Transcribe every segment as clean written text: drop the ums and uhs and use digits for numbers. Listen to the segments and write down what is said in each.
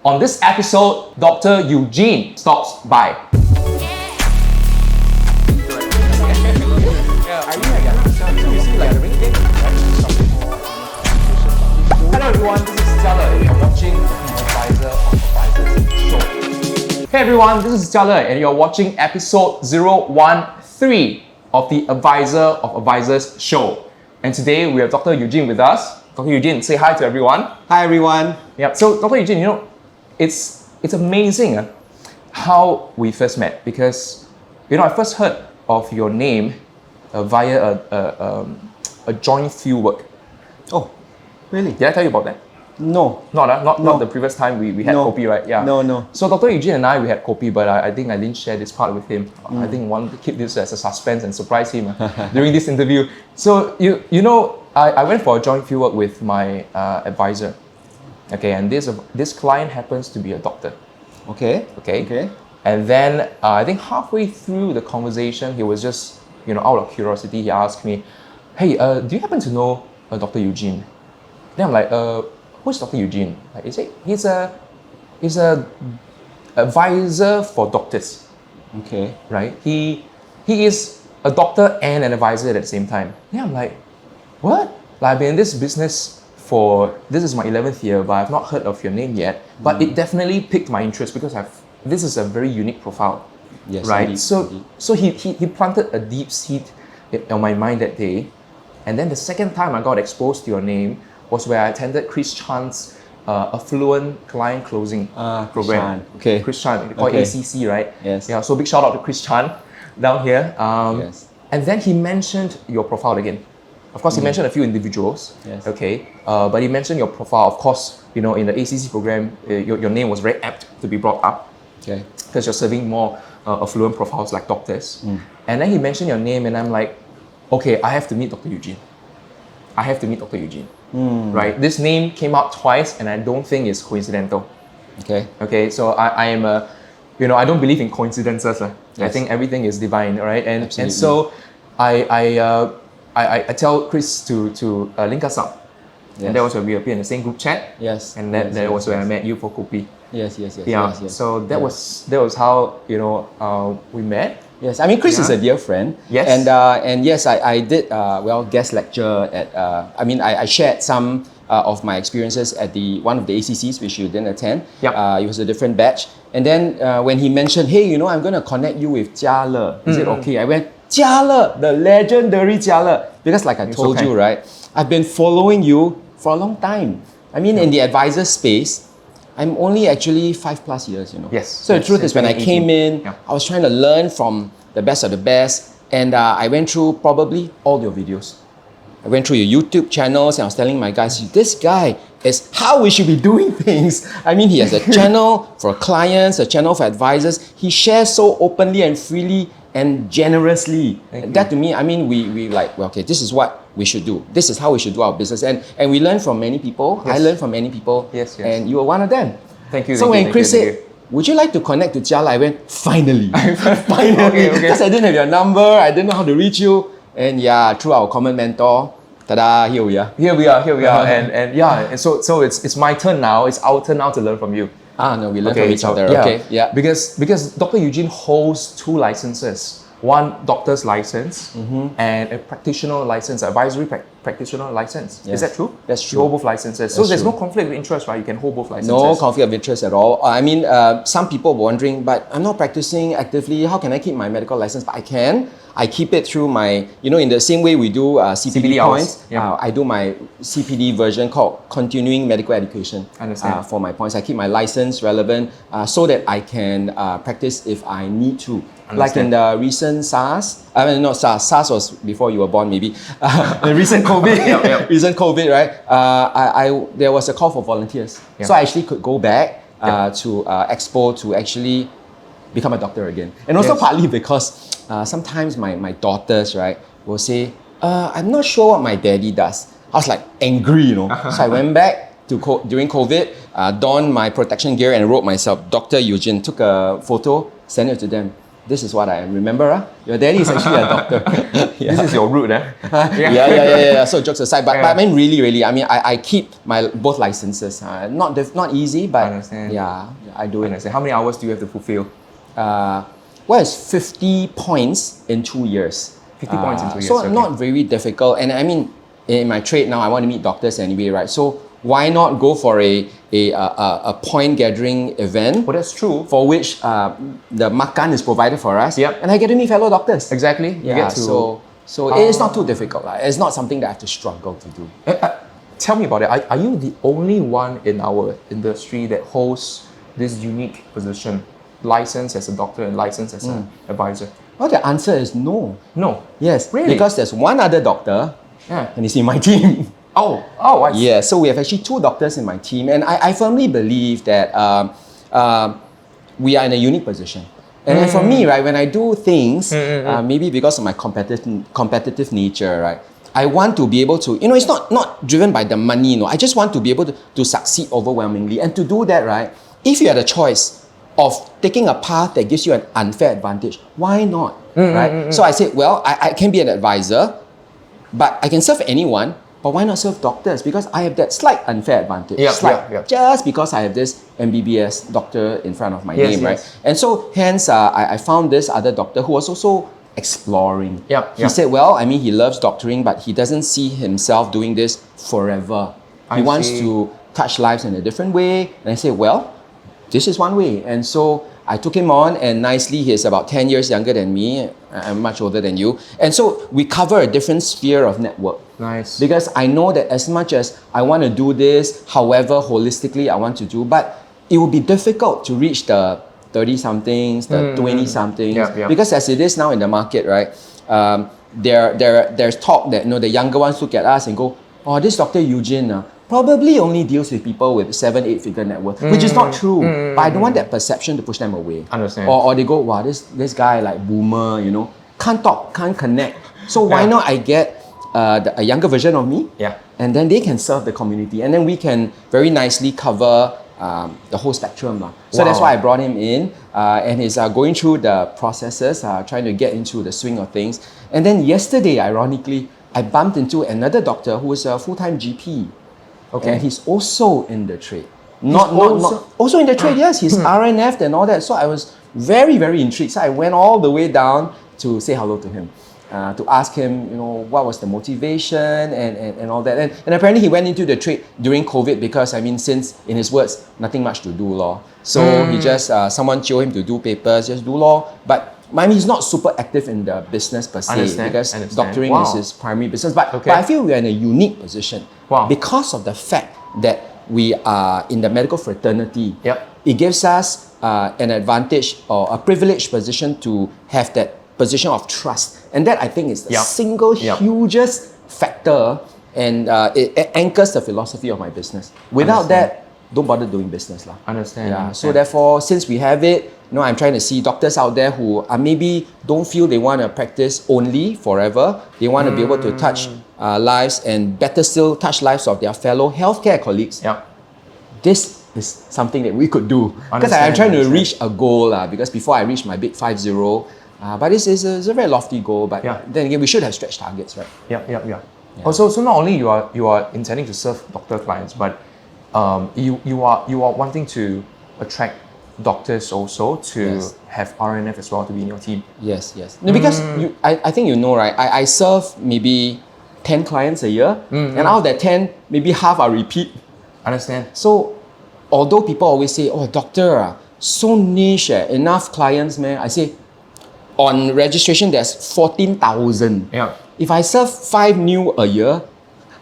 On this episode, Dr. U-Jin stops by. Hello everyone, this is Jiale and you're watching the Advisor of Advisors show. Hey everyone, this is Jiale and you're watching episode 013 of the Advisor of Advisors show. And today we have Dr. U-Jin with us. Dr. U-Jin, say hi to everyone. Hi everyone. Yeah. So Dr. U-Jin, it's amazing how we first met, because I first heard of your name via a joint field work. Oh, really? Did I tell you about that? No. Not the previous time we had Kopi, right? Yeah. No. So Dr. U-Jin and I, we had Kopi, but I think I didn't share this part with him. I think I wanted to keep this as a suspense and surprise him during this interview. So I went for a joint field work with my advisor. Okay, and this client happens to be a doctor. Okay. And then I think halfway through the conversation, he was just out of curiosity, he asked me, "Hey, do you happen to know Dr. U-Jin?" Then I'm like, "Who's Dr. U-Jin?" Like, he's a advisor for doctors. Okay. Right? He is a doctor and an advisor at the same time. Then I'm like, what? Like, I've been in this business this is my 11th year, but I've not heard of your name yet. But it definitely piqued my interest because this is a very unique profile. Yes. Right? Indeed. So he planted a deep seed on my mind that day. And then the second time I got exposed to your name was where I attended Chris Chan's affluent client closing program. Chan. Okay. Chris Chan, called ACC, right? Yes. Yeah. So big shout out to Chris Chan down here. Yes. And then he mentioned your profile again. Of course, he mentioned a few individuals. Yes. Okay. But he mentioned your profile. Of course, in the ACC program, your name was very apt to be brought up. Okay. Because you're serving more affluent profiles like doctors. And then he mentioned your name, and I'm like, okay, I have to meet Dr. U-Jin. Right? This name came out twice, and I don't think it's coincidental. Okay. So I am I don't believe in coincidences. Yes. I think everything is divine, right? And Absolutely. so I tell Chris to link us up. Yes. And that was when we appeared in the same group chat. Yes. And that was when I met you for Kopi. Yes. Yeah. So that was how we met. Yes, I mean Chris is a dear friend. Yes. And yes, I did guest lecture at. I shared some of my experiences at one of the ACCs which you didn't attend. Yep. It was a different batch. And then when he mentioned, hey, I'm going to connect you with Jiale. Is it okay? I went, Jiale, the legendary Jiale, because like I told you, right, I've been following you for a long time. I mean, in the advisor space, I'm only actually 5+ years, Yes. So the truth is, when I came in, I was trying to learn from the best of the best, and I went through probably all your videos. I went through your YouTube channels, and I was telling my guys, this guy is how we should be doing things. I mean, he has a channel for clients, a channel for advisors. He shares so openly and freely and generously. And that to me, I mean, we like, well, okay, this is what we should do. This is how we should do our business. And we learn from many people. Yes. I learned from many people. Yes. And you were one of them. Thank you. So when Chris said, would you like to connect to Jiale? I went, finally. Finally. Okay. Because I didn't have your number. I didn't know how to reach you. And yeah, through our common mentor, tada, here we are. Here we are. And so it's my turn now. It's our turn now to learn from you. No, we learn from each other. Yeah. Okay, yeah. Because Dr. U-Jin holds 2 licenses. One doctor's license and a practitioner license, advisory practitioner license. Yes. Is that true? That's true. You hold both licenses. So there's no conflict of interest, right? You can hold both licenses. No conflict of interest at all. I mean, some people were wondering, but I'm not practicing actively. How can I keep my medical license? But I can. I keep it through my, in the same way we do CPD points. Yeah. I do my CPD version called Continuing Medical Education. Understand. For my points. I keep my license relevant so that I can practice if I need to. Understand. Like in the recent SARS, not SARS, SARS was before you were born maybe. The recent COVID, recent COVID, right? There was a call for volunteers. So I actually could go back to Expo to actually become a doctor again. And also partly because sometimes my daughters, right, will say, I'm not sure what my daddy does. I was like angry, So I went back during COVID, donned my protection gear and wrote myself, Dr. U-Jin, took a photo, sent it to them. this is what I remember. Your daddy is actually a doctor. This is your route, eh? Yeah. So jokes aside, but I mean, really, I mean, I keep my both licenses. Not easy, but yeah, I do it. How many hours do you have to fulfill? Well, it's 50 points in 2 years. 50 points in 2 years. So not very difficult. And I mean, in my trade now, I want to meet doctors anyway, right? So why not go for a point gathering event? Well, that's true. For which the makan is provided for us. Yep. And I get to meet fellow doctors. Exactly. You get to, so it's not too difficult. It's not something that I have to struggle to do. Tell me about it. Are you the only one in our industry that holds this unique position? Licensed as a doctor and licensed as an advisor? Well, the answer is no. No. Yes. Really? Because there's one other doctor and he's in my team. I see. Yeah, so we have actually 2 doctors in my team, and I firmly believe that we are in a unique position. And then for me, right, when I do things, maybe because of my competitive nature, right, I want to be able to, it's not driven by the money, I just want to be able to succeed overwhelmingly. And to do that, right, if you had a choice of taking a path that gives you an unfair advantage, why not, right? So I said, well, I can be an advisor, but I can serve anyone, but why not serve doctors? Because I have that slight unfair advantage. Just because I have this MBBS doctor in front of my name, right? And so hence, I found this other doctor who was also exploring. He said, well, I mean, he loves doctoring, but he doesn't see himself doing this forever. He wants to touch lives in a different way. And I said, well, this is one way. And so I took him on, and nicely, he's about 10 years younger than me. I'm much older than you. And so we cover a different sphere of network. Nice. Because I know that as much as I want to do this, however holistically I want to do, but it will be difficult to reach the 30-somethings, the 20-somethings. Because as it is now in the market, right, there's talk that, the younger ones look at us and go, oh, this Dr. U-Jin probably only deals with people with 7-8 figure net worth, which is not true. But I don't want that perception to push them away. Understand. Or they go, wow, this guy like boomer, can't talk, can't connect. So why not I get a younger version of me? And then they can serve the community, and then we can very nicely cover the whole spectrum. So that's why I brought him in, and he's going through the processes, trying to get into the swing of things. And then yesterday, ironically, I bumped into another doctor who is a full-time GP. And he's also in the trade. Also in the trade, yes. He's RNF'd and all that. So I was very, very intrigued. So I went all the way down to say hello to him, to ask him, what was the motivation and all that. And apparently he went into the trade during COVID because, since, in his words, nothing much to do, law. So he just, someone showed him to do papers, just do law. But he's not super active in the business per se, because doctoring is his primary business. But I feel we are in a unique position because of the fact that we are in the medical fraternity. It gives us an advantage or a privileged position to have that position of trust. And that, I think, is the single hugest factor, and it anchors the philosophy of my business. Without that, don't bother doing business. Understand. So therefore, since we have it, I'm trying to see doctors out there who maybe don't feel they want to practice only forever. They want to be able to touch lives, and better still, touch lives of their fellow healthcare colleagues. This is something that we could do. Because I'm trying to reach a goal, because before I reach my big 5-0, but this is a very lofty goal, but then again, we should have stretch targets, right? Also, so not only you are intending to serve doctor clients, but you are wanting to attract doctors also to have RNF as well to be in your team. Yes. No, because I think right? I serve maybe 10 clients a year, and out of that 10, maybe half are repeat. Understand. So, although people always say, oh, doctor, so niche, enough clients, man. I say, on registration, there's 14,000. If I serve 5 new a year,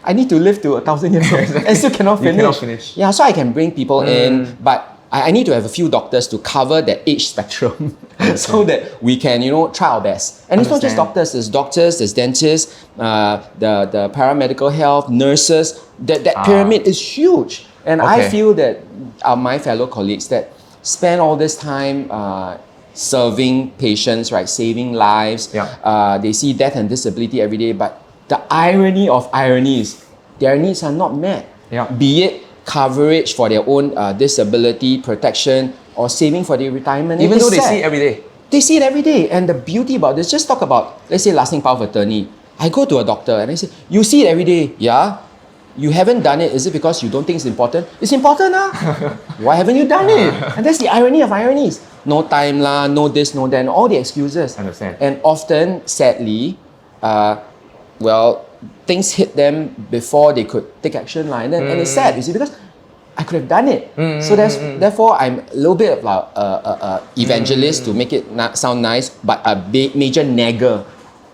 I need to live to 1,000 years old and still cannot finish. Yeah, so I can bring people in, but I need to have a few doctors to cover that age spectrum so that we can, try our best. And it's not just doctors, there's doctors, there's dentists, the paramedical health, nurses. That pyramid is huge. And I feel that my fellow colleagues that spend all this time serving patients, right, saving lives, they see death and disability every day, but the irony of ironies, their needs are not met. Be it coverage for their own disability, protection, or saving for their retirement. Even though they see it every day. They see it every day. And the beauty about this, just talk about, let's say, lasting power of attorney. I go to a doctor and I say, you see it every day, yeah? You haven't done it, is it because you don't think it's important? It's important, Why haven't you done it? And that's the irony of ironies. No time lah, no this, no that, and all the excuses. Understand. And often, sadly, things hit them before they could take action lah. And it's sad, you see, because I could have done it. So therefore, I'm a little bit of a evangelist to make it sound nice, but a major nagger.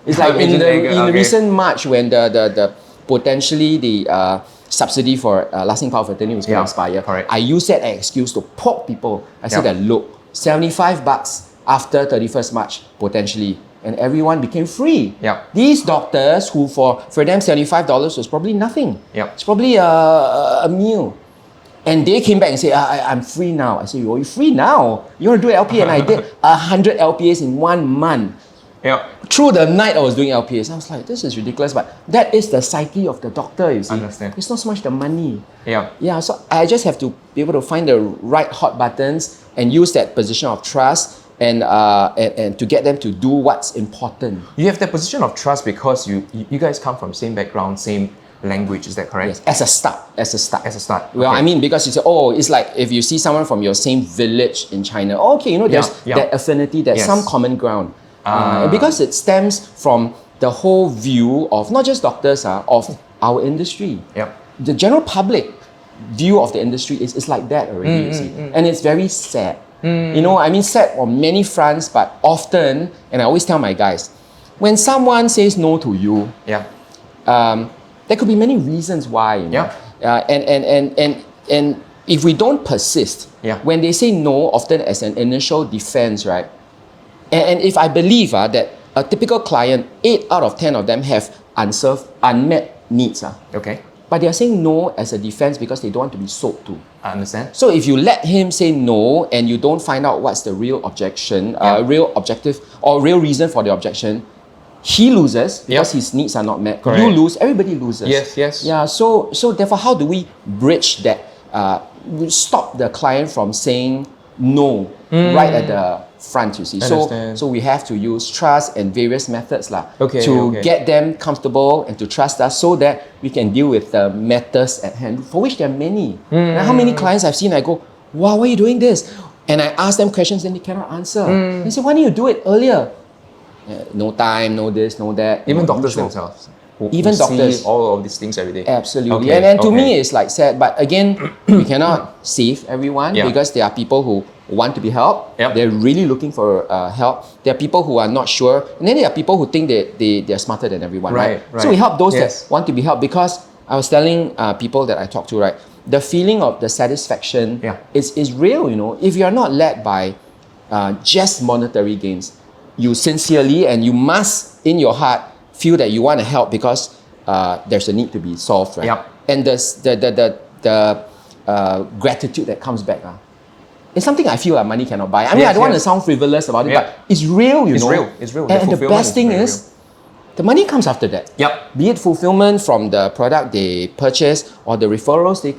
It's like in the recent March when the potentially the subsidy for lasting power of attorney was going to expire. Correct. I used that as an excuse to poke people. I said that, look, $75 after 31st March, potentially. And everyone became free. These doctors who for them $75 was probably nothing. It's probably a meal. And they came back and said, I'm free now. I said, you're free now? You want to do LPA? And I did 100 LPAs in 1 month. Through the night I was doing LPAs. I was like, this is ridiculous, but that is the psyche of the doctor, you see. Understand. It's not so much the money. So I just have to be able to find the right hot buttons and use that position of trust and to get them to do what's important. You have that position of trust because you guys come from same background, same language, is that correct? Yes, as a start. Well, Okay. I mean, because you say, it's like if you see someone from your same village in China, there's that affinity, there's some common ground. And because it stems from the whole view of not just doctors, of our industry. The general public view of the industry is like that already, you see. And it's very sad. Sad on many fronts, but often, and I always tell my guys, when someone says no to you, there could be many reasons why. And if we don't persist, when they say no, often as an initial defense, right? And if I believe that a typical client, 8 out of 10 of them have unmet needs. But they are saying no as a defense because they don't want to be sold to. I understand. So if you let him say no and you don't find out what's the real objection, real objective or real reason for the objection, he loses because his needs are not met. Correct. You lose, everybody loses. Yes. Yeah, so therefore, how do we bridge that? Stop the client from saying no right at the front, you see. So we have to use trust and various methods to get them comfortable and to trust us so that we can deal with the matters at hand, for which there are many. Now, how many clients I've seen, I go, wow, why are you doing this? And I ask them questions and they cannot answer. They say, why didn't you do it earlier? No time, no this, no that. Even doctors themselves. Even doctors see all of these things every day. Absolutely. And to me, it's like sad. But again, we cannot save everyone because there are people who want to be helped. They're really looking for help. There are people who are not sure. And then there are people who think they're smarter than everyone, right? So we help those that want to be helped, because I was telling people that I talk to, right, the feeling of the satisfaction is real, If you're not led by just monetary gains, you sincerely and you must, in your heart, feel that you want to help because there's a need to be solved, right? And the gratitude that comes back, it's something I feel like money cannot buy. I mean, I don't want to sound frivolous about it, but it's real, It's real. And the best thing is, the money comes after that. Be it fulfillment from the product they purchase or the referrals they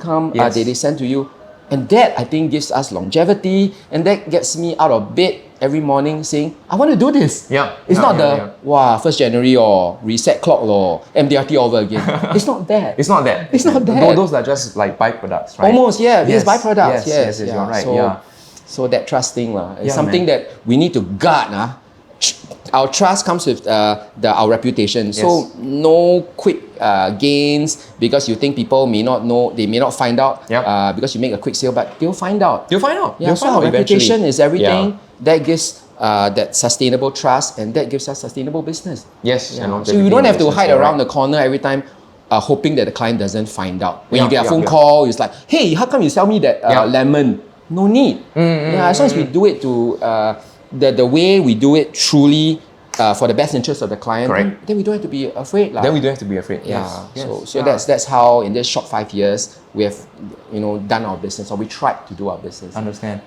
they send to you. And that, I think, gives us longevity, and that gets me out of bed every morning saying, I want to do this. It's not 1st January or reset clock or MDRT over again. It's not that. It's not that. Those are just like byproducts, right? Almost, it's byproducts. Yes, you're right. So that trust thing is something that we need to guard. Our trust comes with our reputation. So no quick gains because you think people may not know, they may not find out because you make a quick sale, but they'll find out. So our reputation is everything. That gives that sustainable trust, and that gives us sustainable business. So you don't have to hide around the corner every time hoping that the client doesn't find out. When you get a phone call, it's like, hey, how come you sell me that lemon? No need. As long as we do it to the way we do it truly for the best interest of the client, then we don't have to be afraid. Then we don't have to be afraid. So that's how in this short 5 years we have done our business, or we tried to do our business. Understand.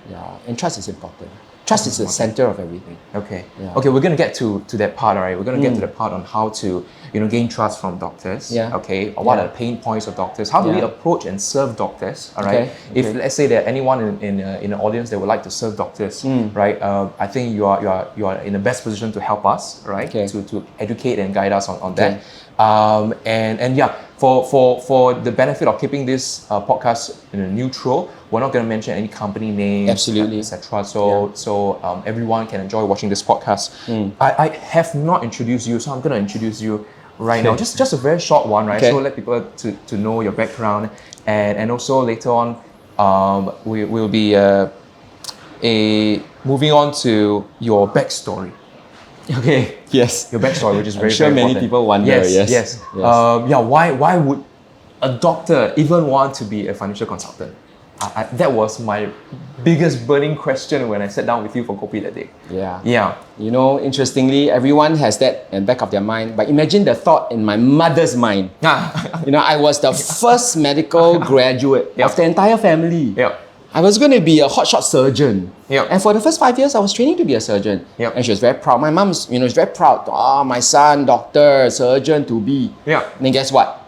And trust is important. Trust is the center of everything. Okay. Yeah. Okay, we're gonna get to that part, all right? We're gonna get to the part on how to, gain trust from doctors. Yeah. Okay. Or what are the pain points of doctors? How do we Yeah. approach and serve doctors? All right. Okay, If okay. let's say that anyone in the audience that would like to serve doctors, right? I think you are in the best position to help us, right? Okay. To educate and guide us on that. Okay. And yeah, for the benefit of keeping this podcast neutral, we're not going to mention any company names, Absolutely. etc. So everyone can enjoy watching this podcast. I have not introduced you, so I'm going to introduce you right now. Just a very short one, right? Okay. So let people to know your background, and also later on, we'll be moving on to your backstory. Okay. Yes. Your backstory, which is very, I'm sure very many important. people wonder. Yes. Why would a doctor even want to be a financial consultant? That was my biggest burning question when I sat down with you for Kopi that day. Yeah. Yeah. Interestingly, everyone has that in the back of their mind. But imagine the thought in my mother's mind. I was the first medical graduate of the entire family. Yeah. I was going to be a hotshot surgeon. Yep. And for the first 5 years, I was training to be a surgeon. Yep. And she was very proud. My mom's, is very proud. Oh, my son, doctor, surgeon to be. Yeah. And then guess what?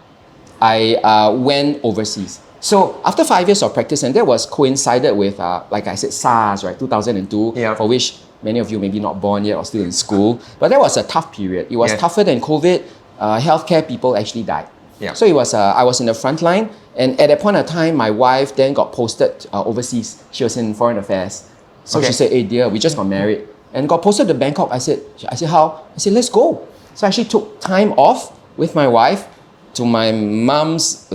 I went overseas. So after 5 years of practice, and that was coincided with, like I said, SARS, right, 2002, Yeah. for which many of you maybe not born yet or still in school. But that was a tough period. It was tougher than COVID. Healthcare people actually died. Yeah. So it was, I was in the front line, and at that point of time, my wife then got posted overseas. She was in foreign affairs. So she said, "Hey dear, we just got married," and got posted to Bangkok. I said, "How?" I said, "Let's go." So I actually took time off with my wife. To my mom's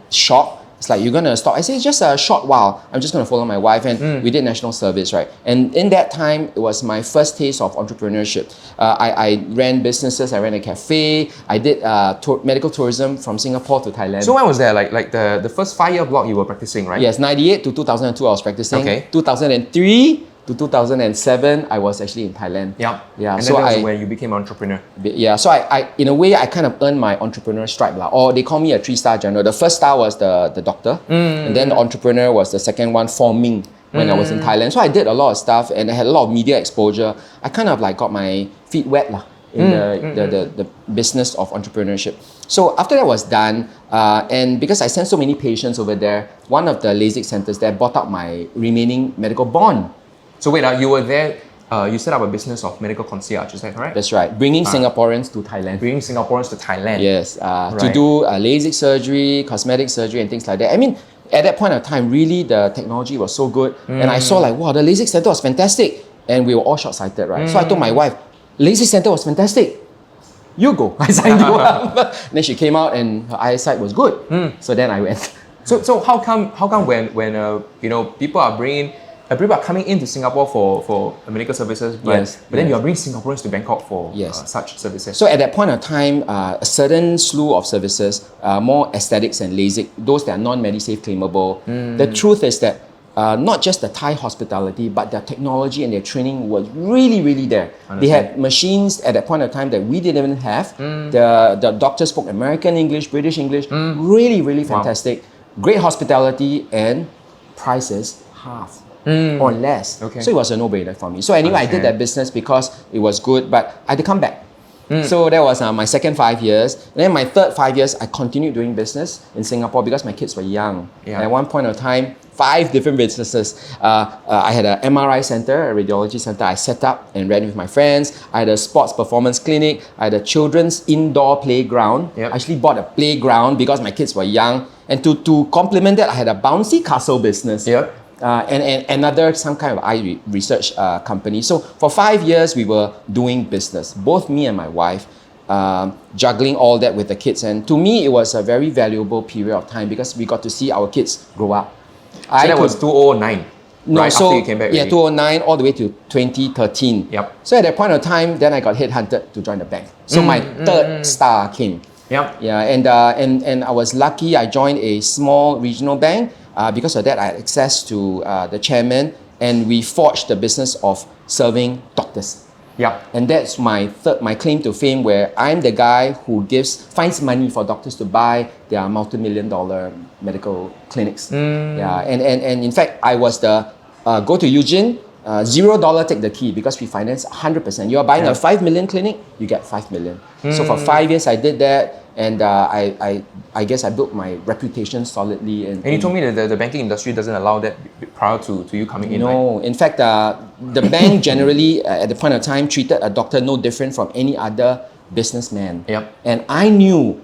shock, it's like, "You're gonna stop?" I said, "It's just a short while. I'm just gonna follow my wife." And we did national service, right? And in that time, it was my first taste of entrepreneurship. I ran businesses. I ran a cafe. I did medical tourism from Singapore to Thailand. So when was that? Like the first 5 year block you were practicing, right? Yes, 98 to 2002 I was practicing. Okay. 2003 to 2007 I was actually in Thailand. Yeah. Yeah. And So then that was I when you became an entrepreneur. yeah, so I in a way I kind of earned my entrepreneur stripe lah. Or they call me a 3-star general. The first star was the doctor, and then the entrepreneur was the second one, forming when I was in Thailand. So I did a lot of stuff and I had a lot of media exposure. I kind of got my feet wet lah in the business of entrepreneurship. So after that was done, and because I sent so many patients over there, one of the LASIK centers there bought out my remaining medical bond. So wait, you were there. You set up a business of medical concierge, is that correct? That's right, bringing Singaporeans to Thailand. Bringing Singaporeans to Thailand. Yes, to Right. do LASIK surgery, cosmetic surgery, and things like that. I mean, at that point of time, really the technology was so good, and I saw wow, the LASIK center was fantastic, and we were all short-sighted, right? So I told my wife, LASIK center was fantastic. You go. I signed you up. Then she came out and her eyesight was good. So then I went. So how come when people are coming into Singapore for medical services, but then you are bringing Singaporeans to Bangkok for such services? So at that point of time, a certain slew of services, more aesthetics and LASIK, those that are non-Medisafe claimable. The truth is that not just the Thai hospitality, but their technology and their training was really, really there. They had machines at that point of time that we didn't even have. The doctors spoke American English, British English, really, really fantastic. Great hospitality, and prices half or less. Okay. So it was a no-brainer for me. So anyway, I did that business because it was good, but I had to come back. So that was my second 5 years. And then my third 5 years, I continued doing business in Singapore because my kids were young. Yeah. And at one point of time, 5 different businesses. I had an MRI center, a radiology center I set up and ran with my friends. I had a sports performance clinic. I had a children's indoor playground. Yep. I actually bought a playground because my kids were young. And to complement that, I had a bouncy castle business. Yep. And another some kind of eye research company. So for 5 years, we were doing business, both me and my wife, juggling all that with the kids. And to me, it was a very valuable period of time because we got to see our kids grow up. So that was 2009. No, right, so after you came back. yeah, already. 2009 all the way to 2013. Yep. So at that point of time, then I got headhunted to join the bank. So my third star came. Yep. Yeah, and I was lucky. I joined a small regional bank. Because of that, I had access to the chairman, and we forged the business of serving doctors. Yep. And that's my claim to fame, where I'm the guy who finds money for doctors to buy their multi-million-dollar medical clinics. Yeah, and in fact, I was the Dr U-Jin $0 take the key because we finance 100%. You are buying a 5 million clinic, you get 5 million. So for 5 years I did that, and I guess I built my reputation solidly. And you told me that the banking industry doesn't allow that prior to you coming in, No, right? in fact, the bank generally at the point of time treated a doctor no different from any other businessman. Yep. And I knew,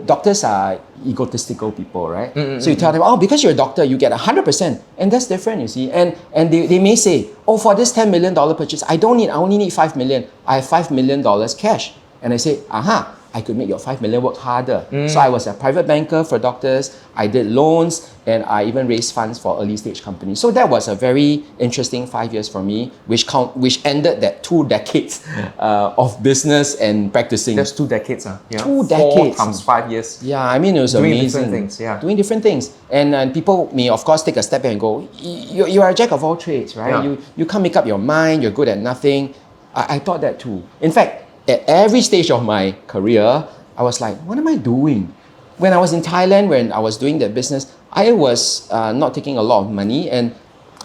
doctors are egotistical people, right? So you tell them, oh, because you're a doctor, you get 100%. And that's different, you see. And they may say, oh, for this $10 million purchase, I only need 5 million. I have $5 million cash. And I say, aha, I could make your 5 million work harder. So I was a private banker for doctors. I did loans, and I even raised funds for early stage companies. So that was a very interesting 5 years for me, which ended that 2 decades of business and practicing. That's 2 decades, huh? Yeah. 2 decades. 4 times 5 years. Yeah, I mean, it was doing amazing. Different things, yeah. Doing different things. And people may, of course, take a step back and go, you are a jack of all trades, right? Yeah. You can't make up your mind, you're good at nothing. I thought that too. In fact, at every stage of my career, I was like, what am I doing? When I was in Thailand, when I was doing that business, I was not taking a lot of money, and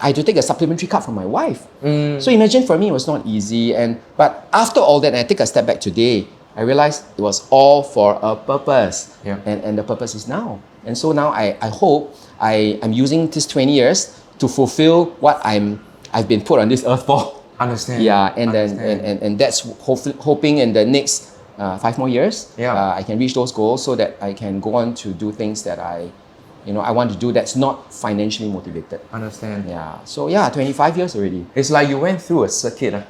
I had to take a supplementary card from my wife. So imagine, for me, it was not easy. But after all that, and I take a step back today, I realized it was all for a purpose. Yeah. And the purpose is now. And so now I hope I'm using this 20 years to fulfill what I've been put on this earth for. Understand. Yeah, and that's hoping in the next 5 more years, I can reach those goals so that I can go on to do things that I want to do that's not financially motivated. Understand. Yeah. So 25 years already. It's like you went through a circuit, right?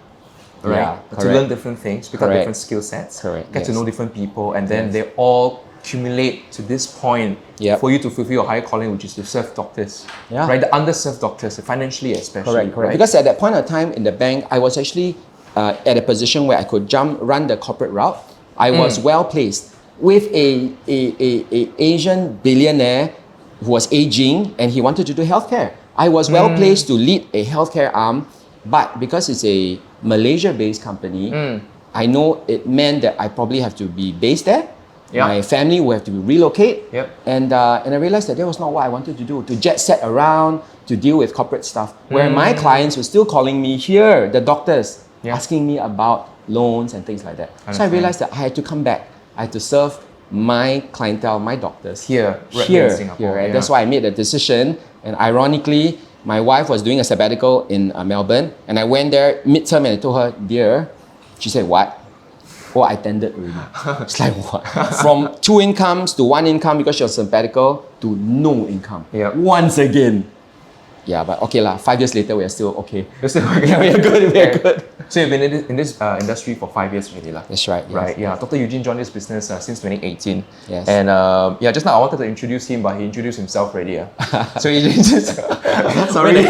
Yeah, to correct. learn different things, pick up Correct. different skill sets, Correct, get to yes. know different people, and then they all accumulate to this point for you to fulfill your higher calling, which is to serve doctors, right? The underserved doctors, financially especially. Correct. Right? Because at that point of time in the bank, I was actually at a position where I could run the corporate route. I was well placed with a Asian billionaire who was aging, and he wanted to do healthcare. I was well placed to lead a healthcare arm, but because it's a Malaysia-based company, I know it meant that I probably have to be based there. Yeah. My family will have to relocate. Yep. And I realized that was not what I wanted to do, to jet set around, to deal with corporate stuff. Where my clients were still calling me here, the doctors, asking me about loans and things like that. So I realized that I had to come back. I had to serve my clientele, my doctors. Here in Singapore. Right? That's why I made a decision. And ironically, my wife was doing a sabbatical in Melbourne. And I went there midterm and I told her, dear, she said, what? Oh, I tendered already. It's like, what? From 2 incomes to 1 income because she was sabbatical to no income. Yep. Once again. Yeah, but okay lah. 5 years later, we are still okay. You're still Yeah, we are good. We are good. So you've been in this industry for 5 years already, lah. That's right. Yes. Right. Yeah. Dr. U-Jin joined this business since 2018. Yes. And just now I wanted to introduce him, but he introduced himself already. So he just sorry.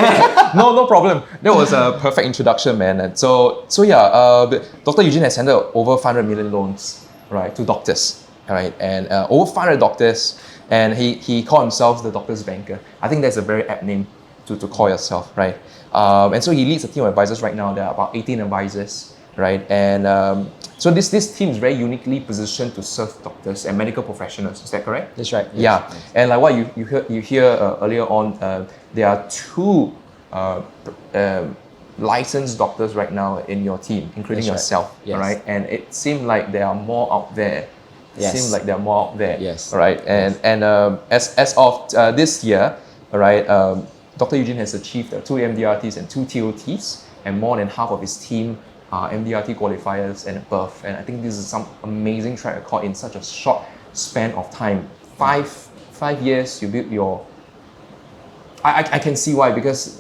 No problem. That was a perfect introduction, man. And so Dr. U-Jin has handled over 500 million loans, right, to doctors, right, and over 500 doctors, and he called himself the doctor's banker. I think that's a very apt name to call yourself, right? And so he leads a team of advisors right now. There are about 18 advisors, right? And so this team is very uniquely positioned to serve doctors and medical professionals. Is that correct? That's right. Yes. Yeah. Yes. And like what you hear earlier on, there are 2 licensed doctors right now in your team, including That's right. yourself, Yes. right? And it seemed like there are more out there. Yes. Seems like there are more out there. Yes. Right. And as of this year, right, Dr. U-Jin has achieved 2 MDRTs and 2 TOTs, and more than half of his team are MDRT qualifiers and above. And I think this is some amazing track record in such a short span of time. 5 years, you built your. I can see why, because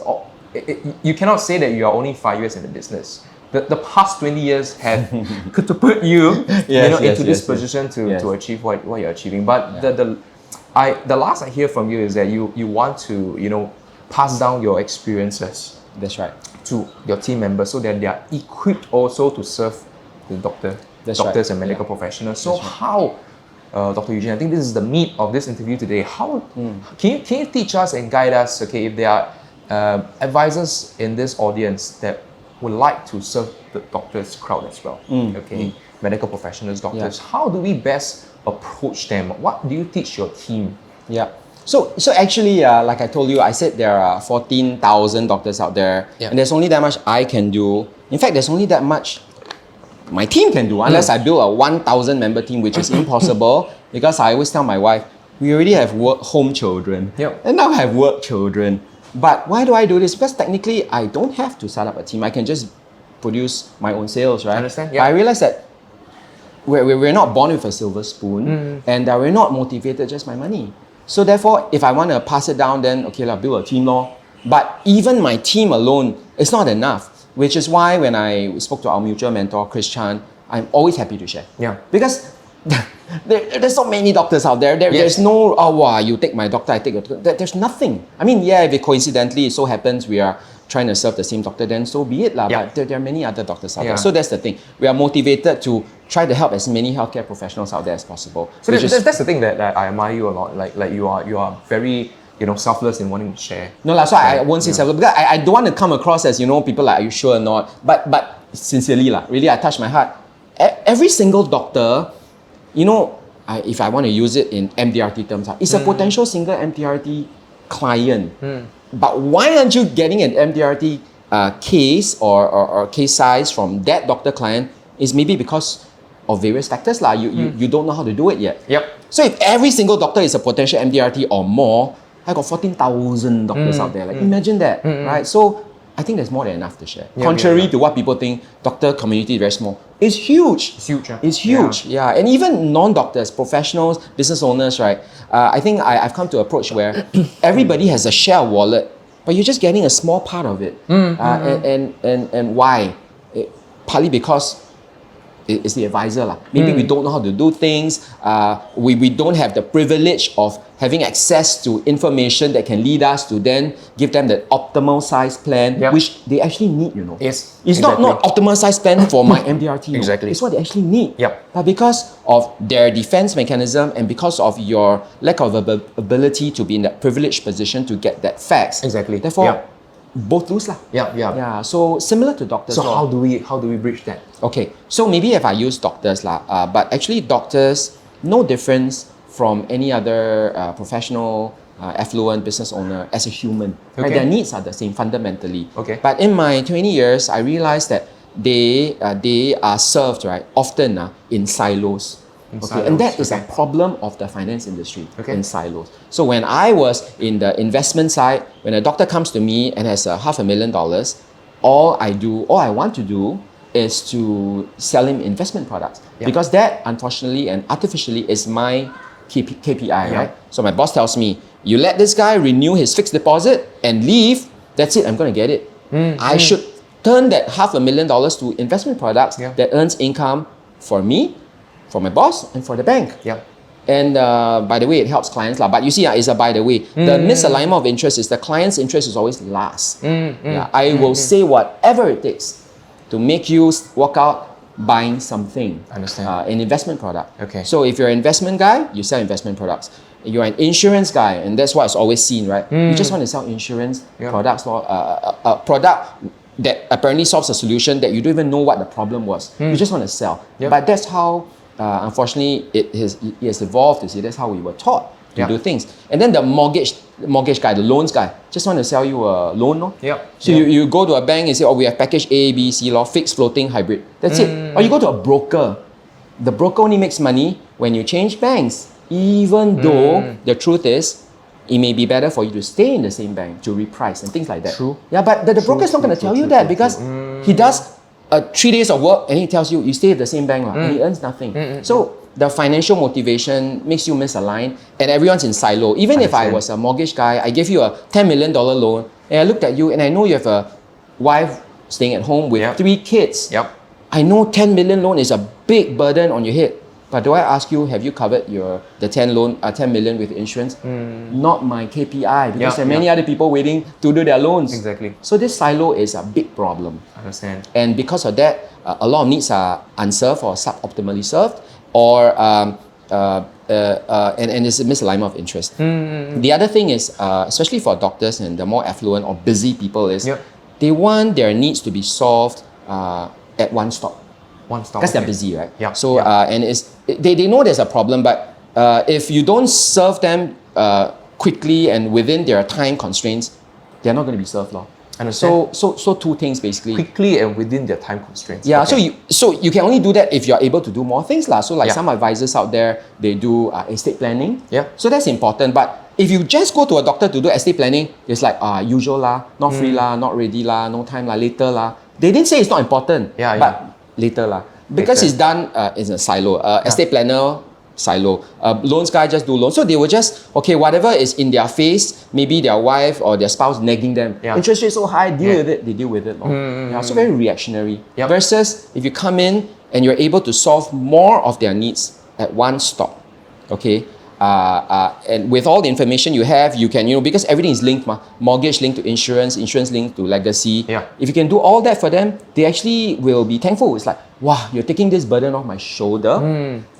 you cannot say that you are only 5 years in the business. The past 20 years have catapulted you, into this position to achieve what you're achieving. But the last I hear from you is that you want to pass down your experiences. That's right. To your team members so that they are equipped also to serve the doctors and medical professionals. So how, Dr. U-Jin, I think this is the meat of this interview today. How can you teach us and guide us? Okay, if there are advisors in this audience that would like to serve the doctors crowd as well. Medical professionals, doctors. How do we best approach them? What do you teach your team? Yeah. So actually, like I told you, I said there are 14,000 doctors out there, and there's only that much I can do. In fact, there's only that much my team can do, unless I build a 1,000 member team, which is impossible, because I always tell my wife, we already have home children, and now I have work children. But why do I do this? Because technically, I don't have to set up a team. I can just produce my own sales, right? Understand? But I realize that we're not born with a silver spoon, and we're not motivated just by money. So therefore, if I want to pass it down, then okay, I'll build a team law. But even my team alone is not enough, which is why when I spoke to our mutual mentor, Chris Chan, I'm always happy to share. Because there's so many doctors out there. There's no, oh wow, you take my doctor, I take your doctor. There's nothing. I mean, yeah, if it coincidentally so happens we are trying to serve the same doctor, then so be it. But there are many other doctors out there. So that's the thing. We are motivated to try to help as many healthcare professionals out there as possible. So that's the thing that I admire you a lot. Like you are very selfless in wanting to share. No, that's why I won't say selfless, because I don't want to come across as people like, are you sure or not? But sincerely, really, I touch my heart. Every single doctor, if I want to use it in MDRT terms, it's a potential single MDRT client. But why aren't you getting an MDRT case or case size from that doctor client? Is maybe because of various factors. You don't know how to do it yet. So if every single doctor is a potential MDRT or more, I got 14,000 doctors out there. Imagine that, right? So I think there's more than enough to share. Contrary to what people think, doctor community is very small. It's huge. It's huge. It's huge. And even non-doctors, professionals, business owners, right? I think I've come to an approach where everybody has a share wallet, but you're just getting a small part of it. And why? Partly because it's the advisor. Maybe we don't know how to do things. We don't have the privilege of having access to information that can lead us to then give them the optimal size plan, which they actually need, Yes, it's exactly. not optimal size plan for my MDRT. Exactly. It's what they actually need. But because of their defense mechanism and because of your lack of ability to be in that privileged position to get that facts. Exactly. Therefore, both lose. So similar to doctors. So how do we bridge that? Okay, so maybe if I use doctors, but actually doctors, no difference from any other professional, affluent business owner as a human. Right? Their needs are the same fundamentally. But in my 20 years, I realized that they are served often in silos. And that is a problem of the finance industry in silos. So when I was in the investment side, when a doctor comes to me and has $500,000, all I want to do is to sell him investment products. Because that, unfortunately and artificially, is my KPI, right? So my boss tells me, you let this guy renew his fixed deposit and leave, that's it, I'm going to get it. I should turn that $500,000 to investment products that earns income for me, for my boss, and for the bank. And by the way, it helps clients. But you see, it's a by the way. The misalignment of interest is the client's interest is always last. I will say whatever it takes to make you walk out buying something. Understand. An investment product. So if you're an investment guy, you sell investment products. You're an insurance guy, and that's what is always seen, right? You just want to sell insurance products or a product that apparently solves a solution that you don't even know what the problem was. You just want to sell. But that's how, unfortunately, it has evolved. You see, that's how we were taught to do things. And then the mortgage guy, the loans guy, just want to sell you a loan, no? So you go to a bank and say, oh, we have package A, B, C, fixed, floating, hybrid. That's it. Or you go to a broker. The broker only makes money when you change banks, even though the truth is, it may be better for you to stay in the same bank to reprice and things like that. But the broker is not going to tell you that because he does 3 days of work and he tells you, you stay at the same bank and he earns nothing. So the financial motivation makes you misaligned and everyone's in silo. Even if I was a mortgage guy, I gave you a $10 million loan and I looked at you and I know you have a wife staying at home with 3 kids. I know 10 million loan is a big burden on your head. But do I ask you, have you covered the 10 million with insurance? Not my KPI because there are many other people waiting to do their loans. So this silo is a big problem. Understand. And because of that, a lot of needs are unserved or suboptimally served, or and it's a misalignment of interest. The other thing is, especially for doctors and the more affluent or busy people, is they want their needs to be solved at one stop. Because they're busy, right? So and they know there's a problem, but if you don't serve them quickly and within their time constraints, they're not going to be served. Understand. So two things basically. Quickly and within their time constraints. Yeah, Okay. so you can only do that if you're able to do more things. So like Yeah. some advisors out there, they do estate planning. Yeah. So that's important. But if you just go to a doctor to do estate planning, it's like usual not free not ready no time later They didn't say it's not important. Yeah, but later because Later. it's done in a silo. Estate planner silo. Loans guy just do loans. So they will just, okay, whatever is in their face, maybe their wife or their spouse nagging them. Yeah. Interest rate so high, deal with it. They deal with it. So very reactionary. Yep. Versus if you come in and you're able to solve more of their needs at one stop. Okay. And with all the information you have, you can, because everything is linked, mortgage linked to insurance, insurance linked to legacy. Yeah. If you can do all that for them, they actually will be thankful. It's like, wow, you're taking this burden off my shoulder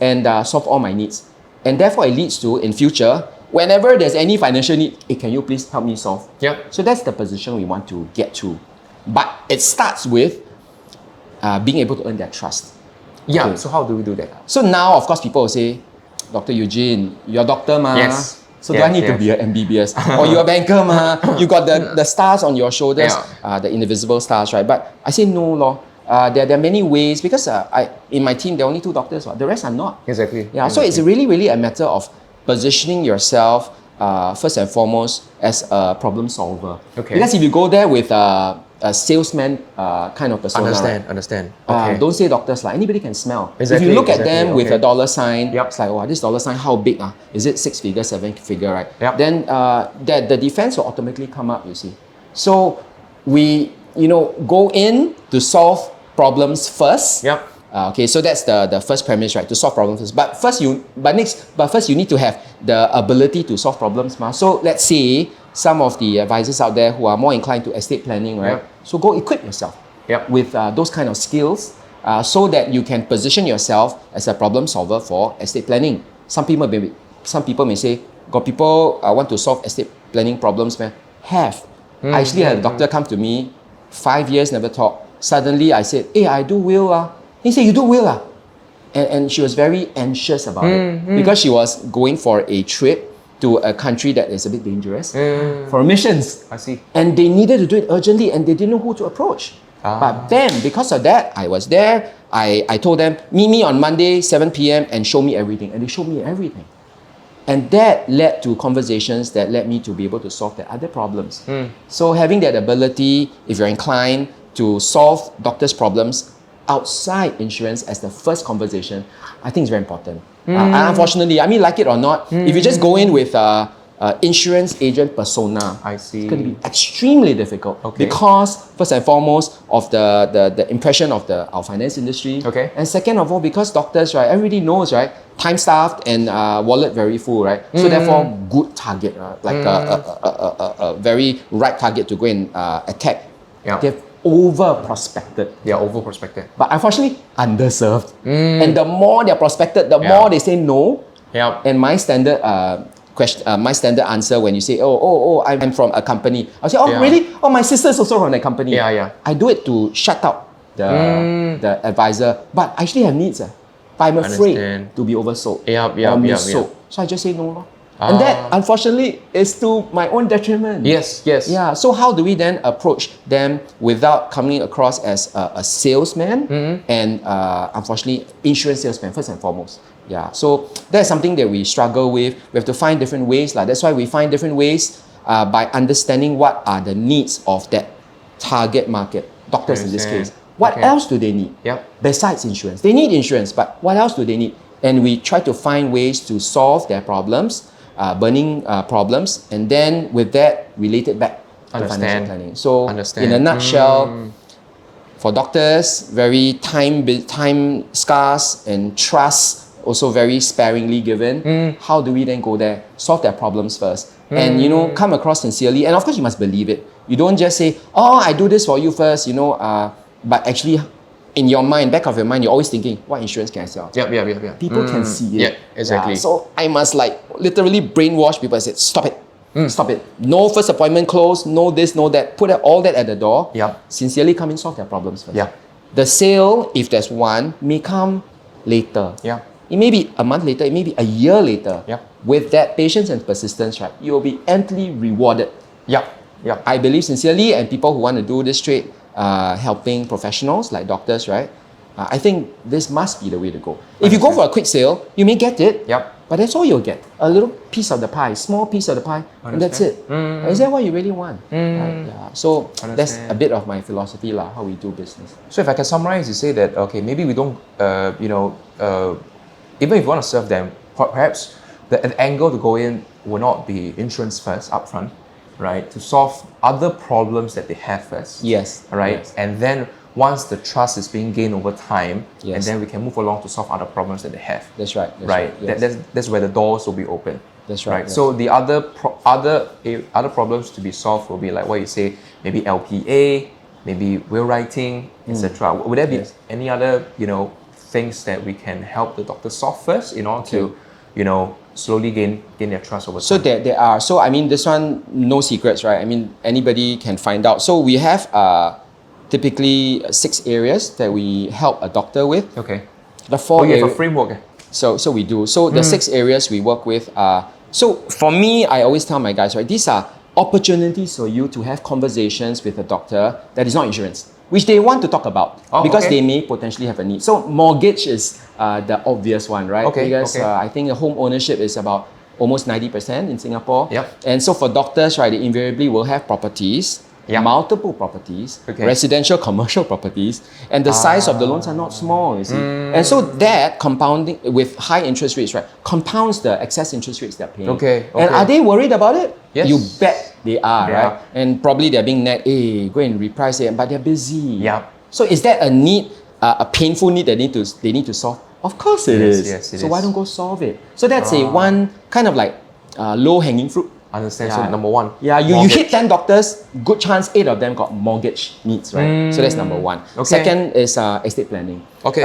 and solve all my needs. And therefore it leads to, in future, whenever there's any financial need, can you please help me solve? Yeah. So that's the position we want to get to. But it starts with being able to earn their trust. Yeah. Okay. So how do we do that? So now, of course, people will say, Dr. U-Jin, you're a doctor, ma. Yes. So do I need to be an MBBS? Or you're a banker, ma. You got the stars on your shoulders, the invisible stars, right? But I say no, lor. There are many ways because in my team, there are only 2 doctors. The rest are not. Exactly. Yeah. So it's really, really a matter of positioning yourself first and foremost as a problem solver. Okay. Because if you go there with a salesman kind of persona, Understand. Okay. don't say doctors anybody can smell. Exactly, If you look at exactly, them with okay. a dollar sign, Yep. it's like, wow, this dollar sign, how big? Is it 6 figure, 7 figure, right? Yep. Then the defense will automatically come up, you see. So we, go in to solve problems first. Yep. Okay, so that's the first premise, right? To solve problems first. But first you need to have the ability to solve problems. So let's say some of the advisors out there who are more inclined to estate planning, right? Yep. So go equip yourself with those kind of skills so that you can position yourself as a problem solver for estate planning. Some people may say, got people want to solve estate planning problems, man? Have. I actually had a doctor come to me, 5 years never talk. Suddenly I said, hey, I do will. He said, you do will? And she was very anxious about it because she was going for a trip to a country that is a bit dangerous for missions. I see. And they needed to do it urgently and they didn't know who to approach. But then, because of that, I was there. I told them, meet me on Monday, 7 p.m. and show me everything. And they showed me everything. And that led to conversations that led me to be able to solve the other problems. So having that ability, if you're inclined to solve doctors' problems outside insurance as the first conversation, I think is very important. And unfortunately, like it or not, if you just go in with insurance agent persona, I see. it's going to be extremely difficult because first and foremost of the impression of our finance industry, and second of all because doctors, right, everybody knows, right, time starved and wallet very full, right? So therefore, good target, like a very right target to go and attack. They've over prospected. They are over prospected. But unfortunately, underserved. And the more they're prospected, the more they say no. And my standard my standard answer when you say, oh, I'm from a company, I'll say, really? Oh, my sister's also from that company. I do it to shut out the advisor, but I actually have needs. But I'm afraid to be oversold or missold. So I just say no. And that, unfortunately, is to my own detriment. Yes. Yeah. So how do we then approach them without coming across as a salesman and unfortunately, insurance salesman first and foremost? Yeah. So that's something that we struggle with. We have to find different ways. That's why we find different ways by understanding what are the needs of that target market, doctors in this case. What else do they need? Besides insurance, they need insurance, but what else do they need? And we try to find ways to solve their problems. Burning problems, and then with that, relate it back to financial planning. So, in a nutshell, for doctors, very time scarce and trust also very sparingly given. How do we then go there? Solve their problems first, and come across sincerely. And of course, you must believe it. You don't just say, "Oh, I do this for you first," but actually, in your mind, back of your mind, you're always thinking, what insurance can I sell? People can see it. Yeah, exactly. So I must literally brainwash people and say, stop it. Stop it. No first appointment close, no this, no that. Put all that at the door. Sincerely come and solve their problems first. The sale, if there's one, may come later. it may be a month later, it may be a year later. Yep. With that patience and persistence, right, you will be amply rewarded. Yep. Yep. I believe sincerely, and people who want to do this trade, helping professionals like doctors, right? I think this must be the way to go. If you go for a quick sale, you may get it, Yep. but that's all you'll get. A little piece of the pie, small piece of the pie, and that's it. Is that what you really want? Right? Yeah. So that's a bit of my philosophy, how we do business. So if I can summarize, you say that, okay, maybe we don't, even if you want to serve them, perhaps the angle to go in will not be insurance first, upfront, right? To solve other problems that they have first. Yes. Right? Yes. And then once the trust is being gained over time, Yes. and then we can move along to solve other problems that they have. That's right. Right? Yes. That's where the doors will be open. That's right. Yes. So the other problems to be solved will be like what you say, maybe LPA, maybe will writing, etc. Would there be Yes. any other things that we can help the doctor solve first in order to slowly gain their trust over time? So there are. So I mean, this one, no secrets, right? I mean, anybody can find out. So we have typically 6 areas that we help a doctor with. Okay. The 4 you have a areas. framework. So we do. So the 6 areas we work with are. So for me, I always tell my guys, right, these are opportunities for you to have conversations with a doctor that is not insurance, which they want to talk about because they may potentially have a need. So mortgage is the obvious one, right? Okay, Because okay. I think home ownership is about almost 90% in Singapore. Yep. And so for doctors, right, they invariably will have properties, Yep. multiple properties, Okay. residential, commercial properties, and the size of the loans are not small, you see. And so that compounding with high interest rates, right, compounds the excess interest rates they're paying. Okay, And okay. are they worried about it? Yes. You bet they are, Yeah. right? And probably they're being nagged, hey, go and reprice it, but they're busy. Yeah. So is that a need, a painful need that they need to solve? Of course it Yes, is. yes, it so is. why don't go solve it? So that's a one kind of like low-hanging fruit. Understand. Yeah. So number one. Yeah, you mortgage. hit 10 doctors, good chance 8 of them got mortgage needs, right? So that's number one. Okay. Second is estate planning. Okay.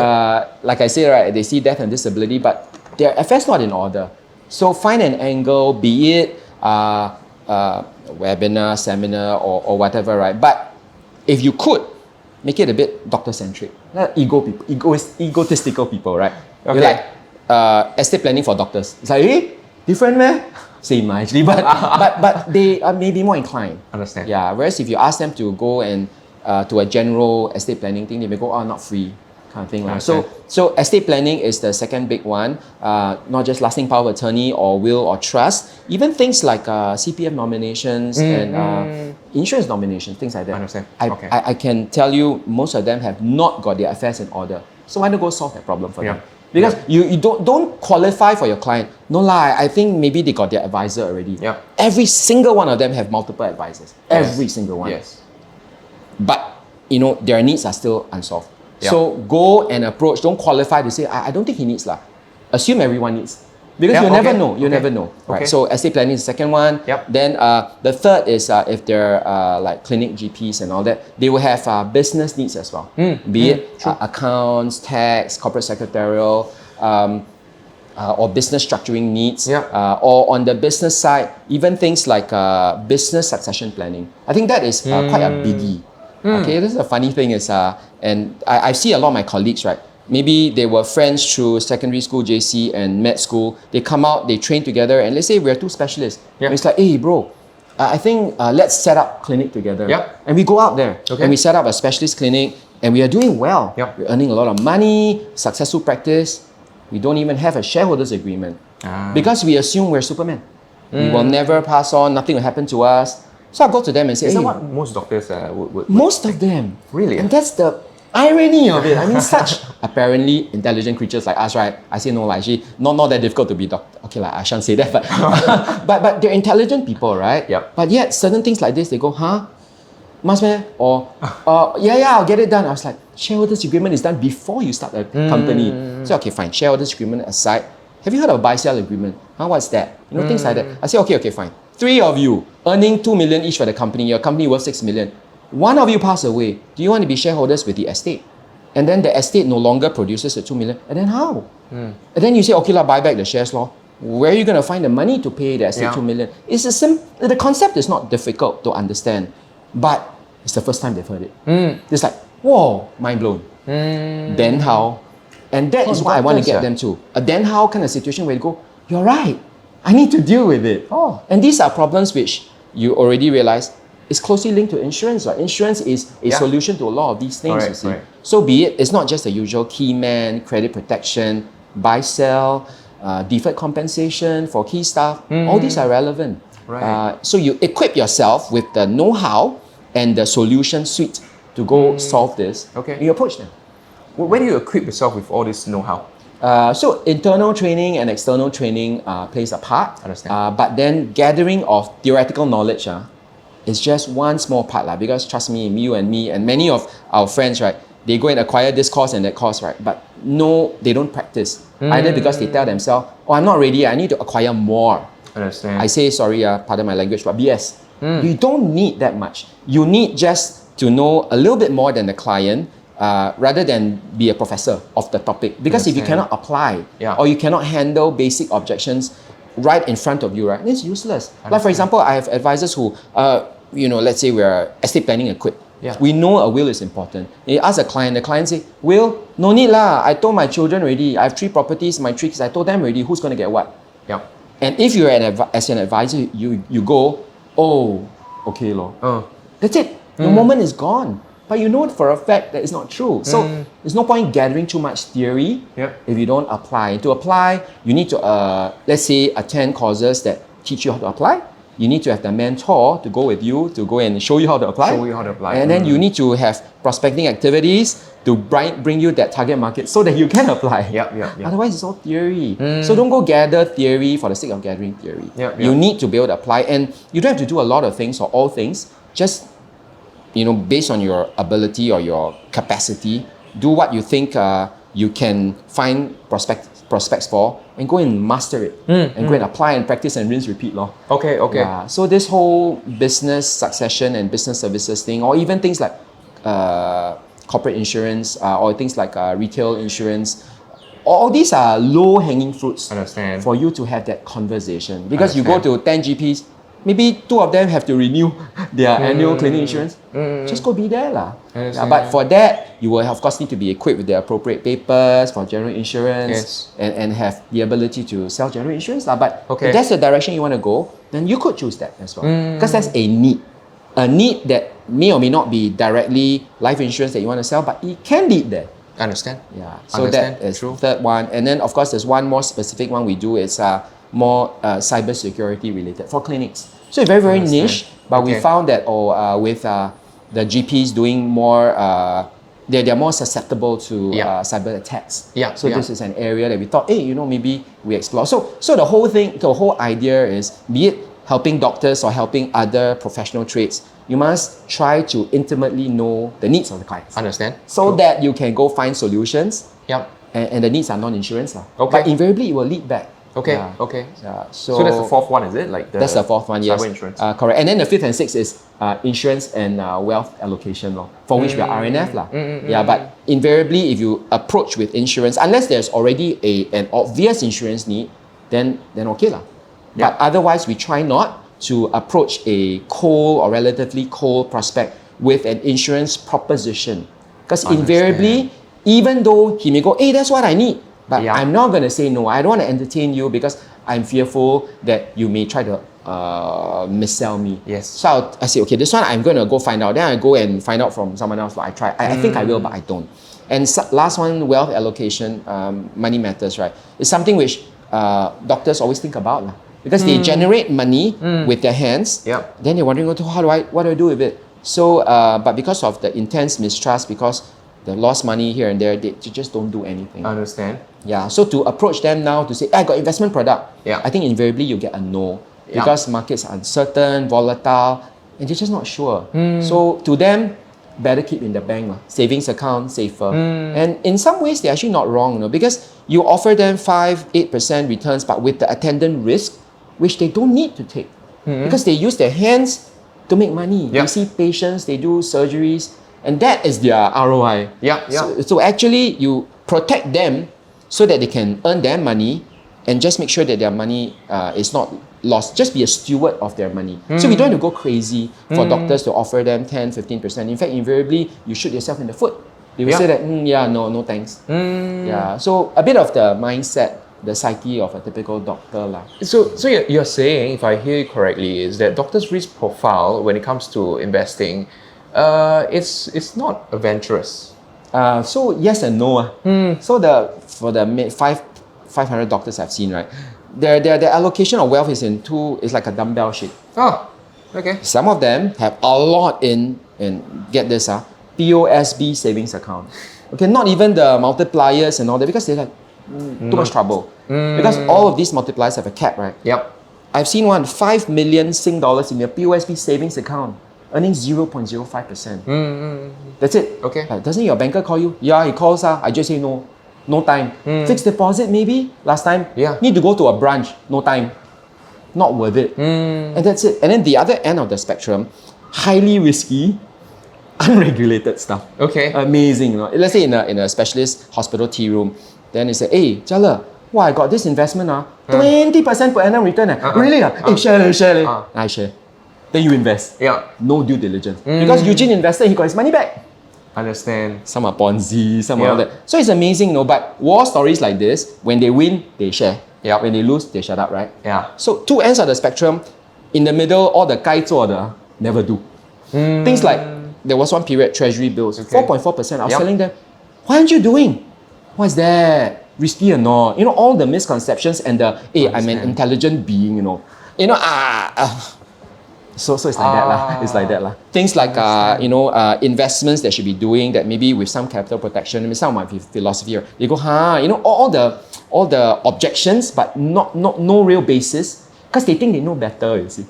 Like I say, right, they see death and disability, but their affairs not in order. So find an angle, be it webinar, seminar, or whatever, right? But if you could, make it a bit doctor-centric. Egotistical people, right? You're Okay. like, estate planning for doctors. It's like, different man? Same actually, but they are maybe more inclined. Understand. Yeah, whereas if you ask them to go and to a general estate planning thing, they may go, not free, kind of thing. Understand. So estate planning is the second big one, not just lasting power of attorney or will or trust, even things like CPF nominations and insurance nominations, things like that. Understand. Okay. I can tell you most of them have not got their affairs in order. So why not go solve that problem for them? Because you don't qualify for your client. No lie, I think maybe they got their advisor already. Yeah. Every single one of them have multiple advisors. Yes. Every single one. Yes. But their needs are still unsolved. Yeah. So go and approach. Don't qualify to say I don't think he needs lah. Assume everyone needs. Because you never know. You never know. Right. Okay. So estate planning is the second one. Yep. Then the third is if they're like clinic GPs and all that, they will have business needs as well. Be it accounts, tax, corporate secretarial, or business structuring needs. Yeah. Or on the business side, even things like business succession planning. I think that is quite a biggie. Okay, this is a funny thing is, and I see a lot of my colleagues, right? Maybe they were friends through secondary school, JC, and med school. They come out, they train together, and let's say we're 2 specialists. Yeah. And it's like, hey, bro, I think let's set up clinic together. Yeah. And we go out there, Okay. and we set up a specialist clinic, and we are doing well. Yeah. We're earning a lot of money, successful practice. We don't even have a shareholders agreement because we assume we're Superman. We will never pass on, nothing will happen to us. So I go to them and say, Is that hey, what most doctors would most of them. Really? And that's the irony of it. I mean, such apparently intelligent creatures like us, right? I say no, like, actually, not that difficult to be doctor. Okay, like, I shan't say that, but they're intelligent people, right? Yep. But yet, certain things like this, they go, must man? Or, I'll get it done. I was like, shareholders agreement is done before you start a company. So, okay, fine. Shareholders agreement aside. Have you heard of buy-sell agreement? What's that? Things like that. I say, okay, fine. 3 of you earning 2 million each for the company. Your company worth 6 million. One of you pass away. Do you want to be shareholders with the estate? And then the estate no longer produces the 2 million. And then how? And then you say, okay, buy back the shares law. Where are you going to find the money to pay the estate 2 million? It's the concept is not difficult to understand, but it's the first time they've heard it. It's like, whoa, mind blown. Then how? And that is what I want to get them to. Then how kind of situation where you go, you're right, I need to deal with it. Oh. And these are problems which you already realize is closely linked to insurance. Right? Insurance is a solution to a lot of these things, you see. So be it's not just the usual key man, credit protection, buy, sell, deferred compensation for key staff. All these are relevant. Right. So you equip yourself with the know-how and the solution suite to go solve this. Okay. You approach them. Where do you equip yourself with all this know-how? So internal training and external training plays a part. Understand. But then gathering of theoretical knowledge is just one small part. Because trust me, you and me and many of our friends, right, they go and acquire this course and that course, right? But no, they don't practice. Either because they tell themselves, oh, I'm not ready, I need to acquire more. Understand. I say, sorry, pardon my language, but BS. You don't need that much. You need just to know a little bit more than the client rather than be a professor of the topic. Because if you cannot apply or you cannot handle basic objections right in front of you, right, it's useless. Like for example, I have advisors who, let's say we're estate planning equipped. We know a will is important. You ask the client say, will, no need lah. I told my children already. I have 3 properties, my 3 kids, I told them already who's going to get what. And if you're as an advisor, you go, oh, okay lor. That's it. Your moment is gone. But you know for a fact that it's not true. So there's no point gathering too much theory if you don't apply. To apply, you need to, let's say, attend courses that teach you how to apply. You need to have the mentor to go with you, to go and show you how to apply. And then you need to have prospecting activities to bring you that target market so that you can apply. Otherwise, it's all theory. So don't go gather theory for the sake of gathering theory. You need to be able to apply. And you don't have to do a lot of things or all things. Just based on your ability or your capacity, do what you think you can find prospects for and go and master it and go and apply and practice and rinse, repeat. Okay. So this whole business succession and business services thing, or even things like corporate insurance or things like retail insurance, all these are low-hanging fruits for you to have that conversation. Because you go to 10 GPs, maybe 2 of them have to renew their annual clinic insurance. Just go be there lah. But for that, you will of course need to be equipped with the appropriate papers for general insurance and have the ability to sell general insurance lah. But if that's the direction you want to go, then you could choose that as well. Because that's a need that may or may not be directly life insurance that you want to sell, but it can lead there. Understand. So that is the third one. And then of course there's one more specific one we do. It's more cyber security related for clinics. So it's very, very niche, but we found that with the GPs doing more, they're more susceptible to cyber attacks. So this is an area that we thought, hey, maybe we explore. So the whole idea is, be it helping doctors or helping other professional trades, you must try to intimately know the needs of the clients. Understand. So that you can go find solutions. And the needs are non-insurance. But invariably, it will lead back. So So that's the 4th one, is it? That's the 4th one, yes. Cyber insurance. Correct. And then the 5th and 6th is insurance and wealth allocation for which we are RNF But invariably, if you approach with insurance, unless there's already an obvious insurance need, then okay lah. But otherwise, we try not to approach a cold or relatively cold prospect with an insurance proposition. Because invariably, even though he may go, hey, that's what I need, but I'm not going to say no. I don't want to entertain you because I'm fearful that you may try to missell me. So I say, okay, this one I'm going to go find out. Then I go and find out from someone else. I try. I think I will, but I don't. And last one, wealth allocation, money matters, right? It's something which doctors always think about. Because they generate money with their hands. Then they're wondering, what do I do with it? So, but because of the intense mistrust, because they lost money here and there, they just don't do anything. Understand. So to approach them now to say, I got investment product, I think invariably you get a no. Because markets are uncertain, volatile, and they're just not sure. So to them, better keep in the bank. Savings account, safer. And in some ways, they're actually not wrong. Because you offer them 5-8% returns, but with the attendant risk, which they don't need to take. Because they use their hands to make money. They see patients, they do surgeries, and that is their ROI. So actually, you protect them so that they can earn their money and just make sure that their money is not lost. Just be a steward of their money. So we don't have to go crazy for doctors to offer them 10-15%. In fact, invariably, you shoot yourself in the foot. They will say that, no thanks. Yeah, so a bit of the mindset, the psyche of a typical doctor lah. So you're saying, if I hear you correctly, is that doctors' risk profile when it comes to investing, it's not adventurous. So yes and no. So for the 500 doctors I've seen, right, their allocation of wealth is like a dumbbell shape. Oh, okay. Some of them have a lot in get this, POSB savings account. Okay, not even the multipliers and all that, because they're like too much trouble. Because all of these multipliers have a cap, right? Yep. I've seen 5 million Sing dollars in your POSB savings account, earning 0.05%. That's it. Okay. Doesn't your banker call you? Yeah, he calls. I just say no. No time. Fixed deposit maybe last time. Yeah. Need to go to a branch. No time. Not worth it. And that's it. And then the other end of the spectrum, highly risky, unregulated stuff. Okay. Amazing. You know? Let's say in a specialist hospital tea room, then they say, hey, Jiale, wow, I got this investment, 20% per annum return. Really? Share. I share. Then you invest. Yeah. No due diligence. Because U-Jin invested, he got his money back. Understand. Some are Ponzi, some are all that. So it's amazing, but war stories like this, when they win, they share. Yeah. When they lose, they shut up, right? Yeah. So two ends of the spectrum, in the middle, all the 该做的 never do. Things like, there was one period, treasury bills, 4.4%. I was telling them, why aren't you doing? What's that? Risky or not? You know, all the misconceptions and the, hey, I'm an intelligent being, So it's like that lah. It's like that lah. Things like investments that should be doing that maybe with some capital protection. I mean, some of my philosophy. They go, all the objections, but no real basis, because they think they know better. You see.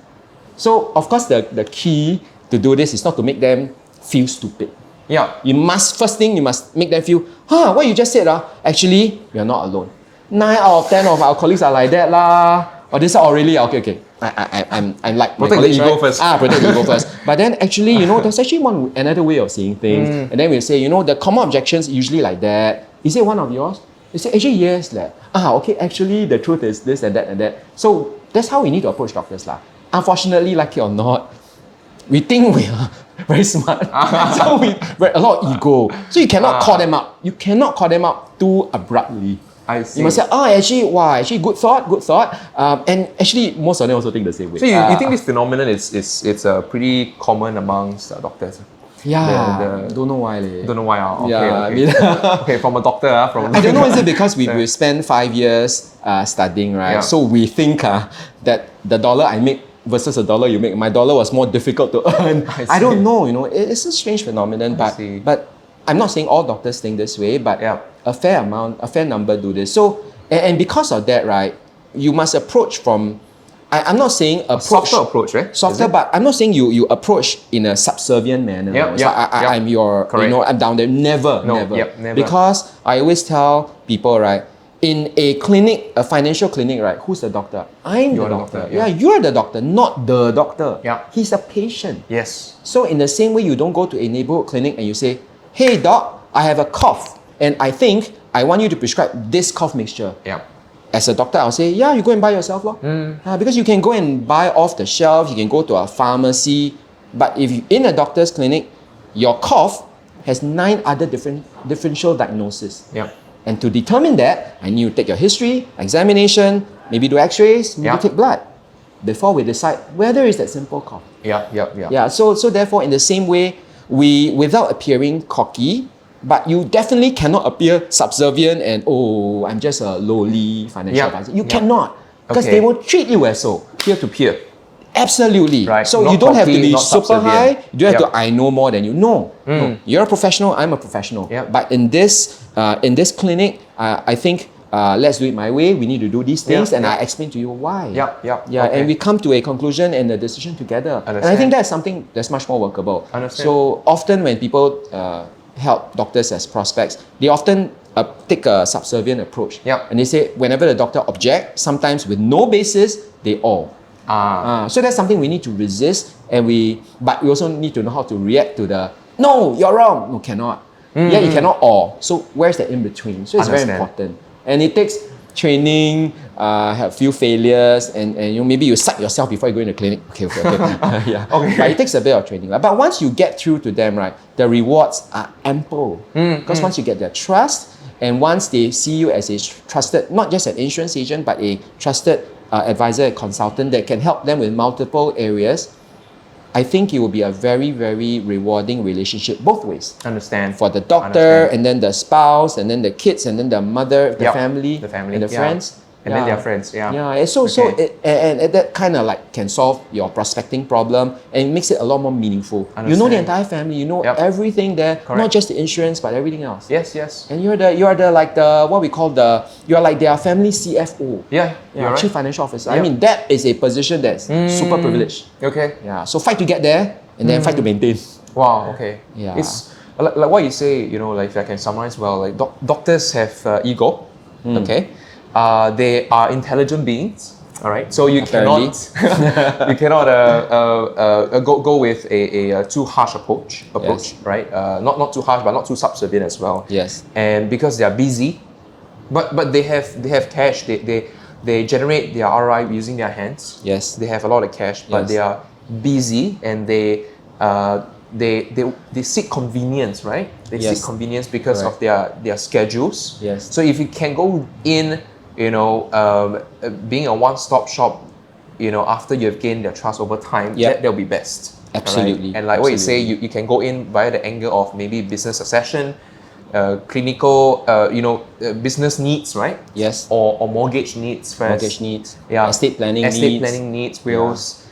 So of course the key to do this is not to make them feel stupid. Yeah. First thing you must make them feel, what you just said, actually you're not alone. 9 out of 10 of our colleagues are like that lah. Or this, really? Okay. I'm like protect the ego first. Protect the ego first. But then actually, there's actually another way of seeing things. And then we'll say, the common objections usually like that. Is it one of yours? You say, actually, yes. Okay, actually, the truth is this and that and that. So that's how we need to approach doctors lah. Unfortunately, like it or not, we think we are very smart. So we a lot of ego. So you cannot call them out. You cannot call them out too abruptly. I see. You must say, actually, good thought. And actually, most of them also think the same way. So you think this phenomenon is pretty common amongst doctors? Yeah, don't know why. Don't know why. Okay, yeah, okay, from a doctor. I don't know, is it because we spent 5 years studying, right? Yeah. So we think that the dollar I make versus the dollar you make, my dollar was more difficult to earn. I don't know, it's a strange phenomenon, but I'm not saying all doctors think this way, but a fair number do this. So, and because of that, right, you must approach from, I'm not saying softer approach, right? Softer, but I'm not saying you approach in a subservient manner. I'm your, I'm down there. Never. Never. Because I always tell people, right, in a clinic, a financial clinic, right, who's the doctor? I'm the doctor. Yeah, you're the doctor, not the doctor. Yeah. He's a patient. Yes. So in the same way, you don't go to a neighborhood clinic and you say, hey doc, I have a cough and I think I want you to prescribe this cough mixture. Yeah. As a doctor, I'll say, you go and buy yourself. Because you can go and buy off the shelf, you can go to a pharmacy. But if you're in a doctor's clinic, your cough has 9 other differential diagnoses. Yeah. And to determine that, I need to take your history, examination, maybe do x-rays, maybe take blood, before we decide whether it's that simple cough. Yeah. So therefore, in the same way, we, without appearing cocky, but you definitely cannot appear subservient and, I'm just a lowly financial advisor. You cannot, because they will treat you as so. Peer to peer. Absolutely. Right. So Not you don't have to cocky, be not super subservient. high. You don't have to, I know more than you. No. You're a professional, I'm a professional. But in this clinic, I think, let's do it my way. We need to do these things, and I explain to you why. And we come to a conclusion and a decision together. And I think that's something that's much more workable. So often when people help doctors as prospects, they often take a subservient approach. And they say whenever the doctor objects, sometimes with no basis, they all. So that's something we need to resist, but we also need to know how to react to the no, you're wrong. No, cannot. You cannot all. So where's the in between? So it's very important. And it takes training, have few failures, and you know, maybe you psych yourself before you go in the clinic. Okay. Yeah. Okay. But it takes a bit of training. But once you get through to them, right, the rewards are ample. Because once you get their trust, and once they see you as a trusted, not just an insurance agent, but a trusted advisor, a consultant that can help them with multiple areas, I think it will be a very, very rewarding relationship both ways. Understand. For the doctor, and then the spouse, and then the kids, and then the mother, the family, and the friends. And then their friends, And that kind of like can solve your prospecting problem, and it makes it a lot more meaningful. Understand. You know the entire family, you know everything there, Correct. not just the insurance, but everything else. Yes. And you're the what we call you're like their family CFO. Yeah, you're right. Chief Financial Officer. I Yep. mean, that is a position that's super privileged. Okay. Yeah. So fight to get there, and then fight to maintain. Wow, okay. Yeah. It's like what you say, you know, like if I can summarize well, like doctors have ego, okay? They are intelligent beings, all right? So you Apparently. cannot, you cannot go with a too harsh approach, Yes. right? Not too harsh, but not too subservient as well. Yes. And because they are busy, but they have cash, they generate their ROI using their hands. Yes. They have a lot of cash, but Yes. they are busy, and they seek convenience, right? They Yes. seek convenience because Correct. of their schedules. Yes. So if you can go in, you know, being a one-stop shop, you know, after you've gained their trust over time, Yep. that'll be best. Absolutely. Alright? And like what you say, Absolutely. you can go in via the angle of maybe business succession, clinical, business needs, right? Yes. Or mortgage needs first. Mortgage needs. Yeah. Estate planning needs. wills,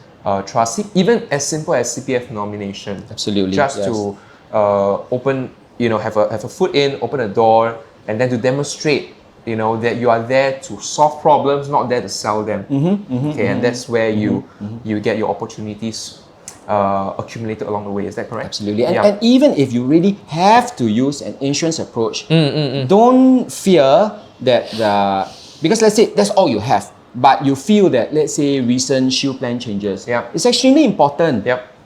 trust, even as simple as CPF nomination. Absolutely. Just yes. to open, you know, have a foot in, open a door, and then to demonstrate, you know, that you are there to solve problems, not there to sell them. And that's where you get your opportunities accumulated along the way. Is that correct? Absolutely. And even if you really have to use an insurance approach, don't fear that because let's say that's all you have, but you feel that, let's say, recent shield plan changes, it's extremely important.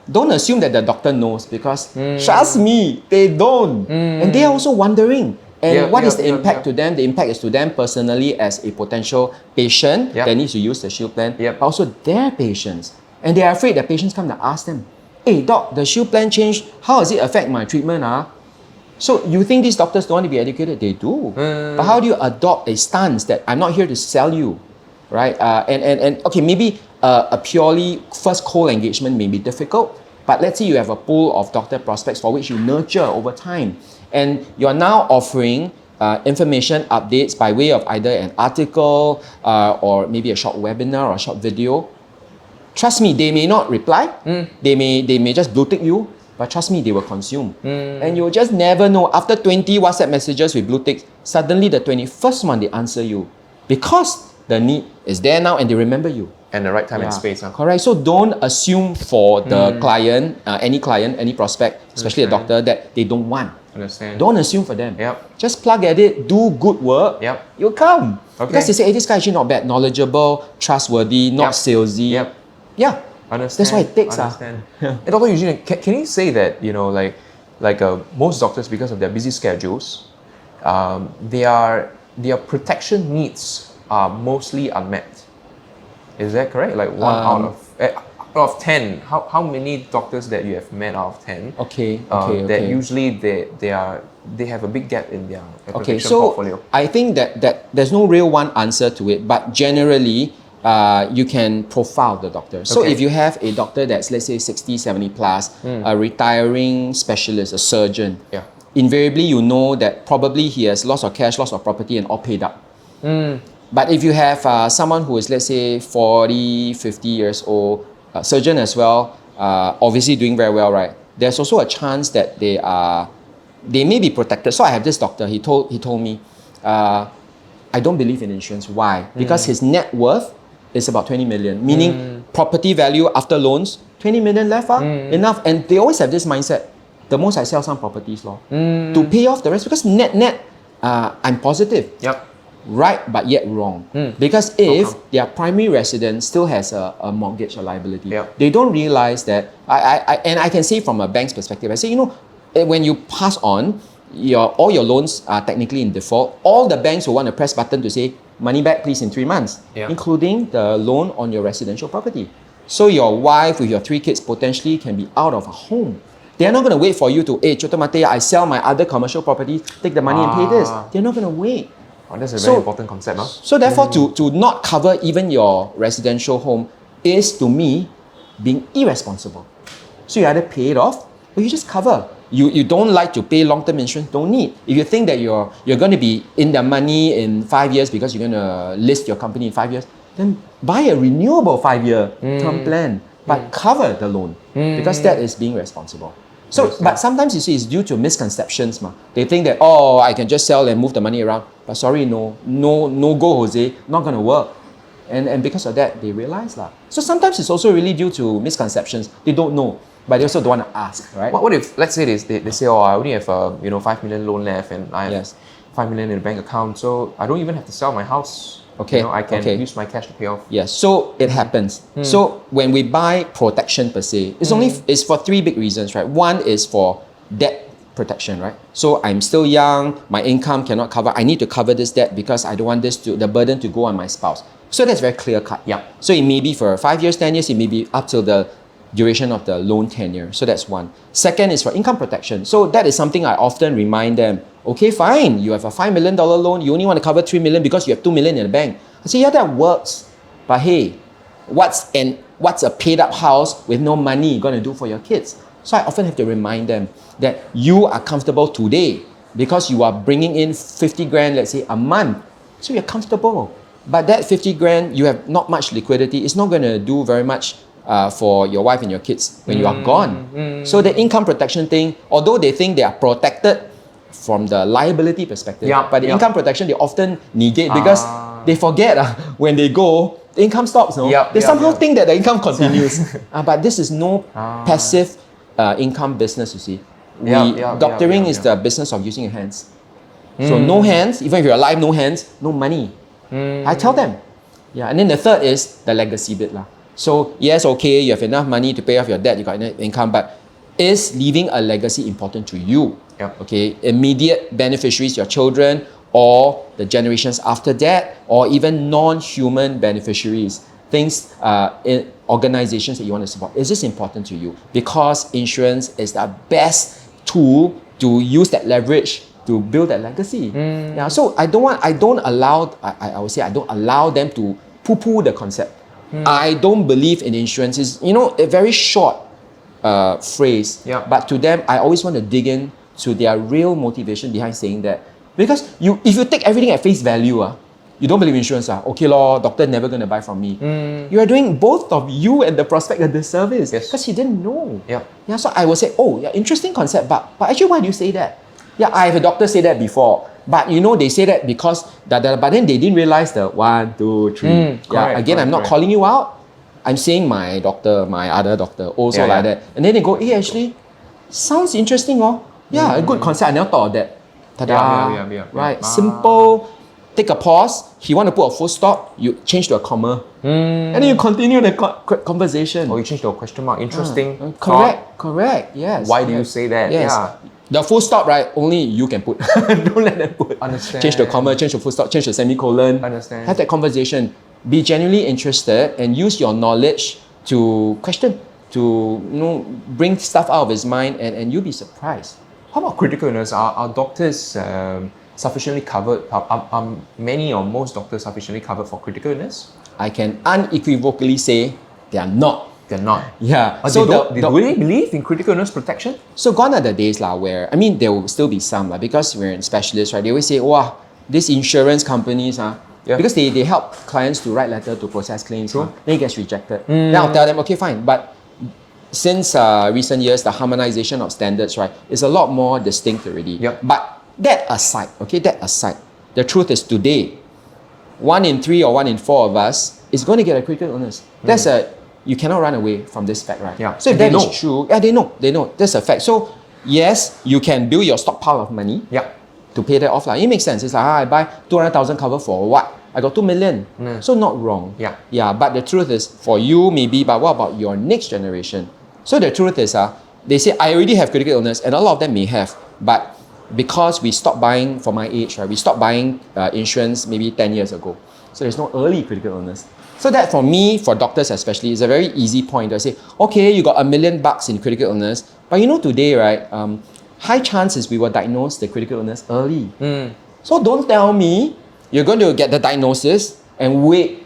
Don't assume that the doctor knows, because trust me, they don't. And they are also wondering. And what is the impact to them? The impact is to them personally as a potential patient that needs to use the shield plan, but also their patients. And they are afraid that patients come to ask them, hey doc, the shield plan changed, how does it affect my treatment? So you think these doctors don't want to be educated? They do. But how do you adopt a stance that I'm not here to sell you, right? And okay, maybe a purely first cold engagement may be difficult, but let's say you have a pool of doctor prospects for which you nurture over time, and you're now offering information updates by way of either an article or maybe a short webinar or a short video. Trust me, they may not reply. They may just blue tick you, but trust me, they will consume. And you'll just never know. After 20 WhatsApp messages with blue ticks, suddenly the 21st one they answer you, because the need is there now and they remember you. And the right time and space. Correct. So don't assume for the client, any prospect, especially a doctor, that they don't want. Understand. Don't assume for them. Just plug at it, do good work, you'll come. Because they say, hey, this guy actually not bad, knowledgeable, trustworthy, not salesy. Yeah. Understand. That's why it takes. Understand. And Dr. U-Jin, can you say that, you know, like most doctors, because of their busy schedules, their protection needs are mostly unmet? Is that correct? Like one out of 10, how many doctors that you have met out of 10? That usually they have a big gap in their protection portfolio. I think that there's no real one answer to it, but generally you can profile the doctor. So if you have a doctor that's, let's say, 60, 70 plus, a retiring specialist, a surgeon, invariably you know that probably he has lots of cash, lots of property, and all paid up. But if you have someone who is, let's say, 40, 50 years old, surgeon as well, obviously doing very well, right? There's also a chance that they may be protected. So I have this doctor, he told me, I don't believe in insurance. Why? Because his net worth is about 20 million, meaning property value after loans, 20 million left, enough. And they always have this mindset, the most I sell some properties, to pay off the rest, because net, I'm positive. Right, but yet wrong. Because if their primary residence still has a mortgage or liability, they don't realize that, and I can say from a bank's perspective, I say, you know, when you pass on, all your loans are technically in default, all the banks will want to press button to say, money back please in 3 months, Yeah. including the loan on your residential property. So your wife with your 3 kids potentially can be out of a home. They're not going to wait for you to, hey, Choto Mate, I sell my other commercial property, take the money and pay this. They're not going to wait. Oh, that's a very important concept. Huh? So therefore, to not cover even your residential home is, to me, being irresponsible. So you either pay it off or you just cover. You don't like to pay long-term insurance, don't need. If you think that you're going to be in the money in 5 years because you're going to list your company in 5 years, then buy a renewable 5-year term plan, but cover the loan because that is being responsible. So, but sometimes you see it's due to misconceptions. They think that, oh, I can just sell and move the money around. But sorry, no go, Jose, not going to work. And because of that, they realize that. So sometimes it's also really due to misconceptions. They don't know, but they also don't want to ask, right? What if, let's say they say, oh, I only have 5 million loan left and I have Yes. 5 million in the bank account, so I don't even have to sell my house. Okay, I can okay. use my cash to pay off. Yes, so it happens. So when we buy protection per se, it's for 3 big reasons, right? One is for debt protection, right? So I'm still young, my income cannot cover. I need to cover this debt because I don't want the burden to go on my spouse. So that's very clear cut. Yeah. So it may be for 5 years, 10 years, it may be up till the duration of the loan tenure. So that's one. Second is for income protection. So that is something I often remind them. Okay, fine, you have a $5 million loan, you only want to cover 3 million because you have 2 million in the bank. I say, yeah, that works. But hey, what's a paid up house with no money going to do for your kids? So I often have to remind them that you are comfortable today because you are bringing in 50 grand, let's say, a month. So you're comfortable. But that 50 grand, you have not much liquidity. It's not going to do very much for your wife and your kids when you are gone. So the income protection thing, although they think they are protected from the liability perspective, but the income protection, they often negate because they forget when they go, the income stops. They somehow think that the income continues. But this is no passive income business, you see. Doctoring is the business of using your hands. So no hands, even if you're alive, no hands, no money. I tell them. And then the third is the legacy bit. So yes, okay, you have enough money to pay off your debt, you got enough income, but is leaving a legacy important to you? Okay, immediate beneficiaries, your children, or the generations after that, or even non-human beneficiaries, things in organizations that you want to support. Is this important to you? Because insurance is the best tool to use that leverage to build that legacy. So I don't allow them to poo-poo the concept. I don't believe in insurance. It's, a very short phrase, but to them, I always want to dig in to their real motivation behind saying that. Because if you take everything at face value, you don't believe in insurance, okay lor, doctor never going to buy from me. You are doing both of you and the prospect a disservice because he didn't know. So I will say, interesting concept, but actually why do you say that? I have a doctor say that before, but they say that because but then they didn't realize the 1, 2, 3. I'm not calling you out. I'm saying my doctor, my other doctor also like that. And then they go, hey, actually, sounds interesting, a good concept. I never thought of that. Ta-da. Right. Simple. Take a pause. He want to put a full stop. You change to a comma. And then you continue the conversation. Or you change to a question mark. Interesting. Correct. Yes. Why do you say that? Yes. The full stop, right? Only you can put. Don't let them put. Understand. Change the comma, change the full stop, change the semicolon. Understand. Have that conversation. Be genuinely interested and use your knowledge to question, to bring stuff out of his mind, and you'll be surprised. How about critical illness? Are doctors sufficiently covered? Are many or most doctors sufficiently covered for critical illness? I can unequivocally say they are not. They're not. So they really believe in critical illness protection? So gone are the days where, there will still be some because we're in specialists, right? They always say, wow, these insurance companies, because they help clients to write letter to process claims. Then it gets rejected. Then I'll tell them, okay, fine, but since recent years, the harmonization of standards, right, is a lot more distinct already. But that aside, the truth is today, 1 in 3 or 1 in 4 of us is going to get a critical illness. You cannot run away from this fact, right? So if that is true, they know. That's a fact. So yes, you can build your stockpile of money to pay that off. It makes sense. It's like, I buy 200,000 cover for what? I got 2 million. So not wrong. But the truth is, for you maybe, but what about your next generation? So the truth is, they say, I already have critical illness, and a lot of them may have, but because we stopped buying, for my age, right? We stopped buying insurance maybe 10 years ago. So there's no early critical illness. So that for me, for doctors especially, is a very easy point to say, okay, you got $1 million in critical illness, but you know today, right, high chances we will diagnose the critical illness early. So don't tell me you're going to get the diagnosis and wait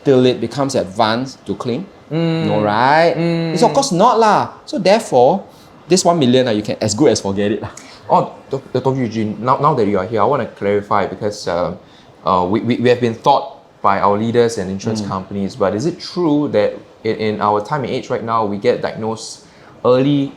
till it becomes advanced to claim. No, right? It's of course not lah. So therefore, this 1 million, you can as good as forget it lah. Oh, Dr. U-Jin, now that you are here, I want to clarify because we have been taught by our leaders and insurance companies, but is it true that in our time and age right now, we get diagnosed early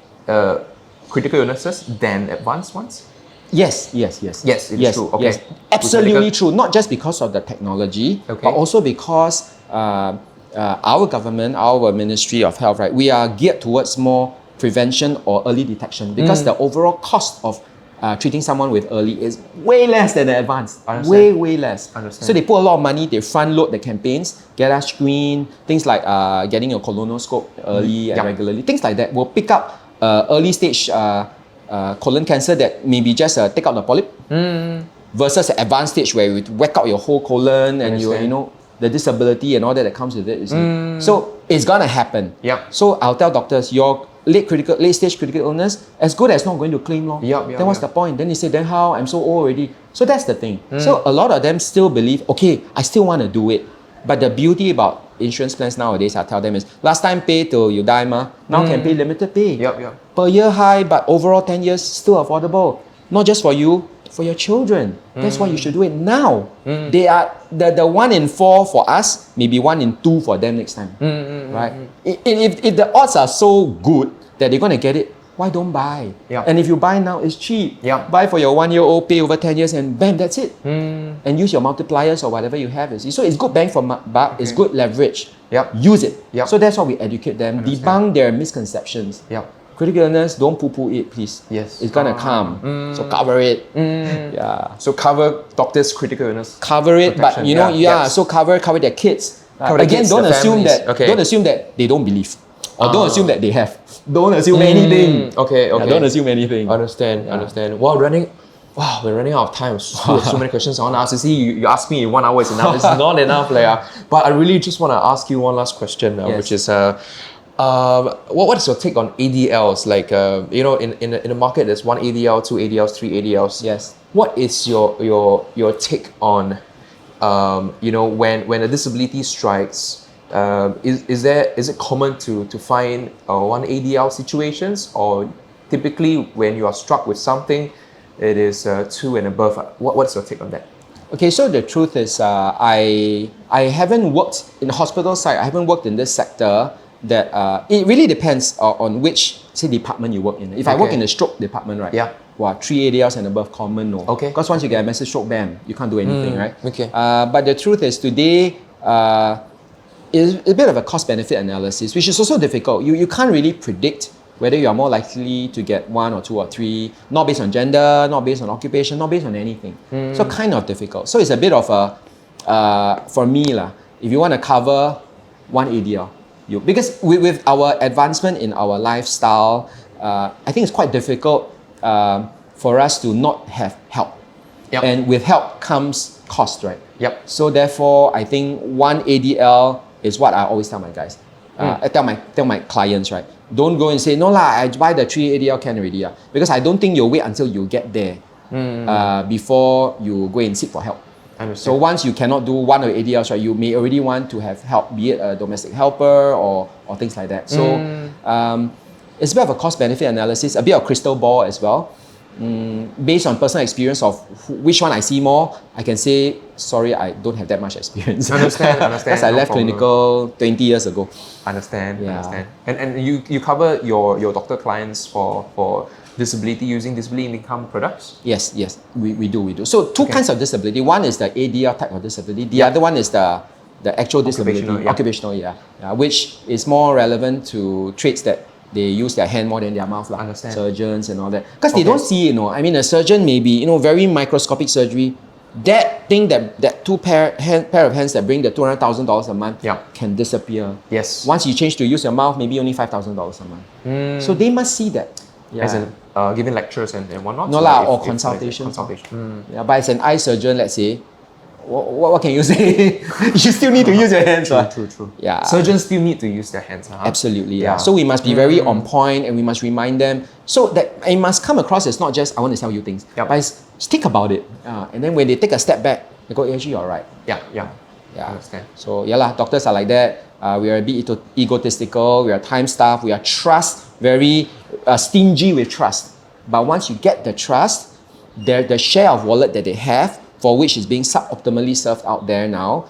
critical illnesses than advanced ones? Yes, it is true. Okay. Yes, absolutely true. Not just because of the technology, but also because our government, our Ministry of Health, right, we are geared towards more prevention or early detection because the overall cost of treating someone with early is way less than the advanced. Way less. So they put a lot of money, they front load the campaigns, get us screened, things like getting your colonoscope early and regularly, things like that will pick up early stage colon cancer that maybe just take out the polyp versus the advanced stage where you whack out your whole colon and you know the disability and all that comes with it. So it's gonna happen. So I'll tell doctors, your late stage critical illness, as good as not going to claim long. Then what's the point? Then they say, then how? I'm so old already. So that's the thing. So a lot of them still believe, okay, I still want to do it. But the beauty about insurance plans nowadays, I tell them is, last time pay till you die now can pay limited pay. Per year high, but overall 10 years still affordable. Not just for you, for your children. That's why you should do it now. They are the 1 in 4 for us, maybe 1 in 2 for them next time. Right? If the odds are so good that they're going to get it, why don't buy? And if you buy now, it's cheap. Buy for your 1-year-old, pay over 10 years, and bam, that's it. And use your multipliers or whatever you have. So it's good bang for buck, it's good leverage. Use it. So that's why we educate them, debunk their misconceptions. Critical illness, don't poo-poo it, please. It's gonna come. So cover it. So cover doctors' critical illness. Cover it, but you know, so cover their kids. Again, don't assume that they don't believe. Or don't assume that they have. Don't assume anything. Don't assume anything. Understand. We're running out of time. So many questions I want to ask. You see, you ask me in 1 hour is enough. It's not enough, but I really just want to ask you one last question, which is, what is your take on ADLs? You know, in the market, there's 1 ADL, 2 ADLs, 3 ADLs. What is your take on, you know, when a disability strikes? Is it common to find 1 ADL situations, or typically when you are struck with something, it is 2 and above? What's your take on that? Okay, so the truth is, I haven't worked in the hospital side. I haven't worked in this sector. That it really depends on which department you work in. If I work in the stroke department, right? 3 ADLs and above common, no. Because once you get a massive stroke, bam, you can't do anything, right? But the truth is today, is a bit of a cost-benefit analysis, which is also difficult. You can't really predict whether you are more likely to get 1 or 2 or 3, not based on gender, not based on occupation, not based on anything. So kind of difficult. So it's a bit of a, for me, if you want to cover 1 ADL, because with our advancement in our lifestyle, I think it's quite difficult for us to not have help. And with help comes cost, right? So therefore, I think 1 ADL is what I always tell my guys. I tell my clients, right? Don't go and say, no I buy the 3 ADL can already. Because I don't think you'll wait until you get there before you go and seek for help. So once you cannot do 1 of ADLs, right, you may already want to have help, be it a domestic helper or things like that. So it's a bit of a cost-benefit analysis, a bit of crystal ball as well. Based on personal experience of which one I see more, I can say, sorry, I don't have that much experience. Understand. Because I left clinical 20 years ago. Understand. And you cover your doctor clients for disability using disability income products? Yes, we do. So 2 kinds of disability. One is the ADL type of disability. The other one is the actual disability, occupational, which is more relevant to traits that they use their hand more than their mouth, surgeons and all that. Because they don't see, I mean, a surgeon may be, very microscopic surgery. That thing, that 2 pair of hands that bring the $200,000 a month can disappear. Yes. Once you change to use your mouth, maybe only $5,000 a month. So they must see that. As in giving lectures and whatnot? No So lah, if- or if- consultation. Consultation. Yeah, but as an eye surgeon, let's say, what can you say? You still need to use your hands. right? True. Yeah. Surgeons still need to use their hands. Huh? Absolutely, Yeah. yeah. So we must be very on point, and we must remind them so that it must come across as not just I want to sell you things, Yep. but it's think about it. And then when they take a step back, they go, actually, you're right. Yeah. Yeah. Understand. So yeah lah, doctors are like that. We are a bit egotistical. We are time staff. We are very stingy with trust. But once you get the trust, the share of wallet that they have, for which is being suboptimally served out there now,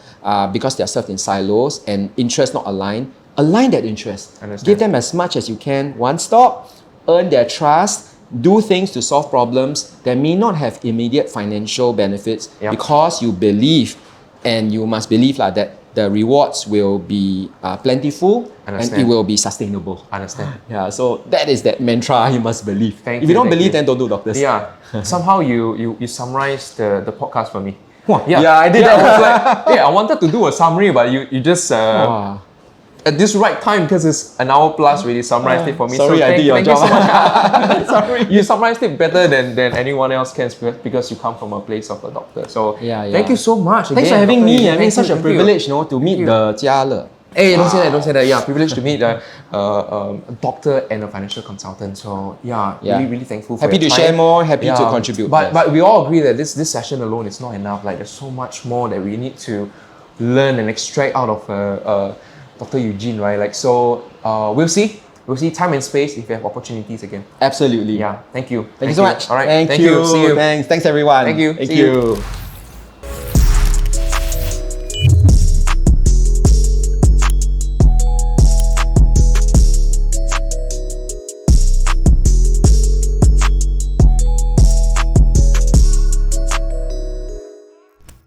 because they are served in silos and interests not aligned, align that interest. Understand. Give them as much as you can. One stop, earn their trust, do things to solve problems that may not have immediate financial benefits Yep. because you believe, and you must believe that the rewards will be plentiful and Understand. it will be sustainable. Understand. Yeah, so that is that mantra you must believe. Thank if you, you don't thank believe, you. then don't do doctors. Yeah. Somehow you summarized the podcast for me. Yeah, I did I that. was like, I wanted to do a summary, but you just Wow. at this right time, because it's an hour plus, really summarized it for me. Sorry, so I did your thank job. You so much. Sorry. You summarized it better than anyone else can because you come from a place of a doctor. So Yeah. thank you so much. Thanks again, for having Dr. me. U-Jin. I mean, Thank such you, a thank you. privilege, to meet you. the Jiale. Hey, don't say that. Yeah, privileged to meet a doctor and a financial consultant. So yeah, really thankful for Happy your to time. share more, happy to contribute. But Yes. but we all agree that this session alone is not enough. Like there's so much more that we need to learn and extract out of Dr. U-Jin, right? Like so, we'll see time and space if we have opportunities again. Absolutely. Yeah, thank you. Thank you so much. All right, Thank you. See you. Thanks everyone. Thank you. Thank See you. you.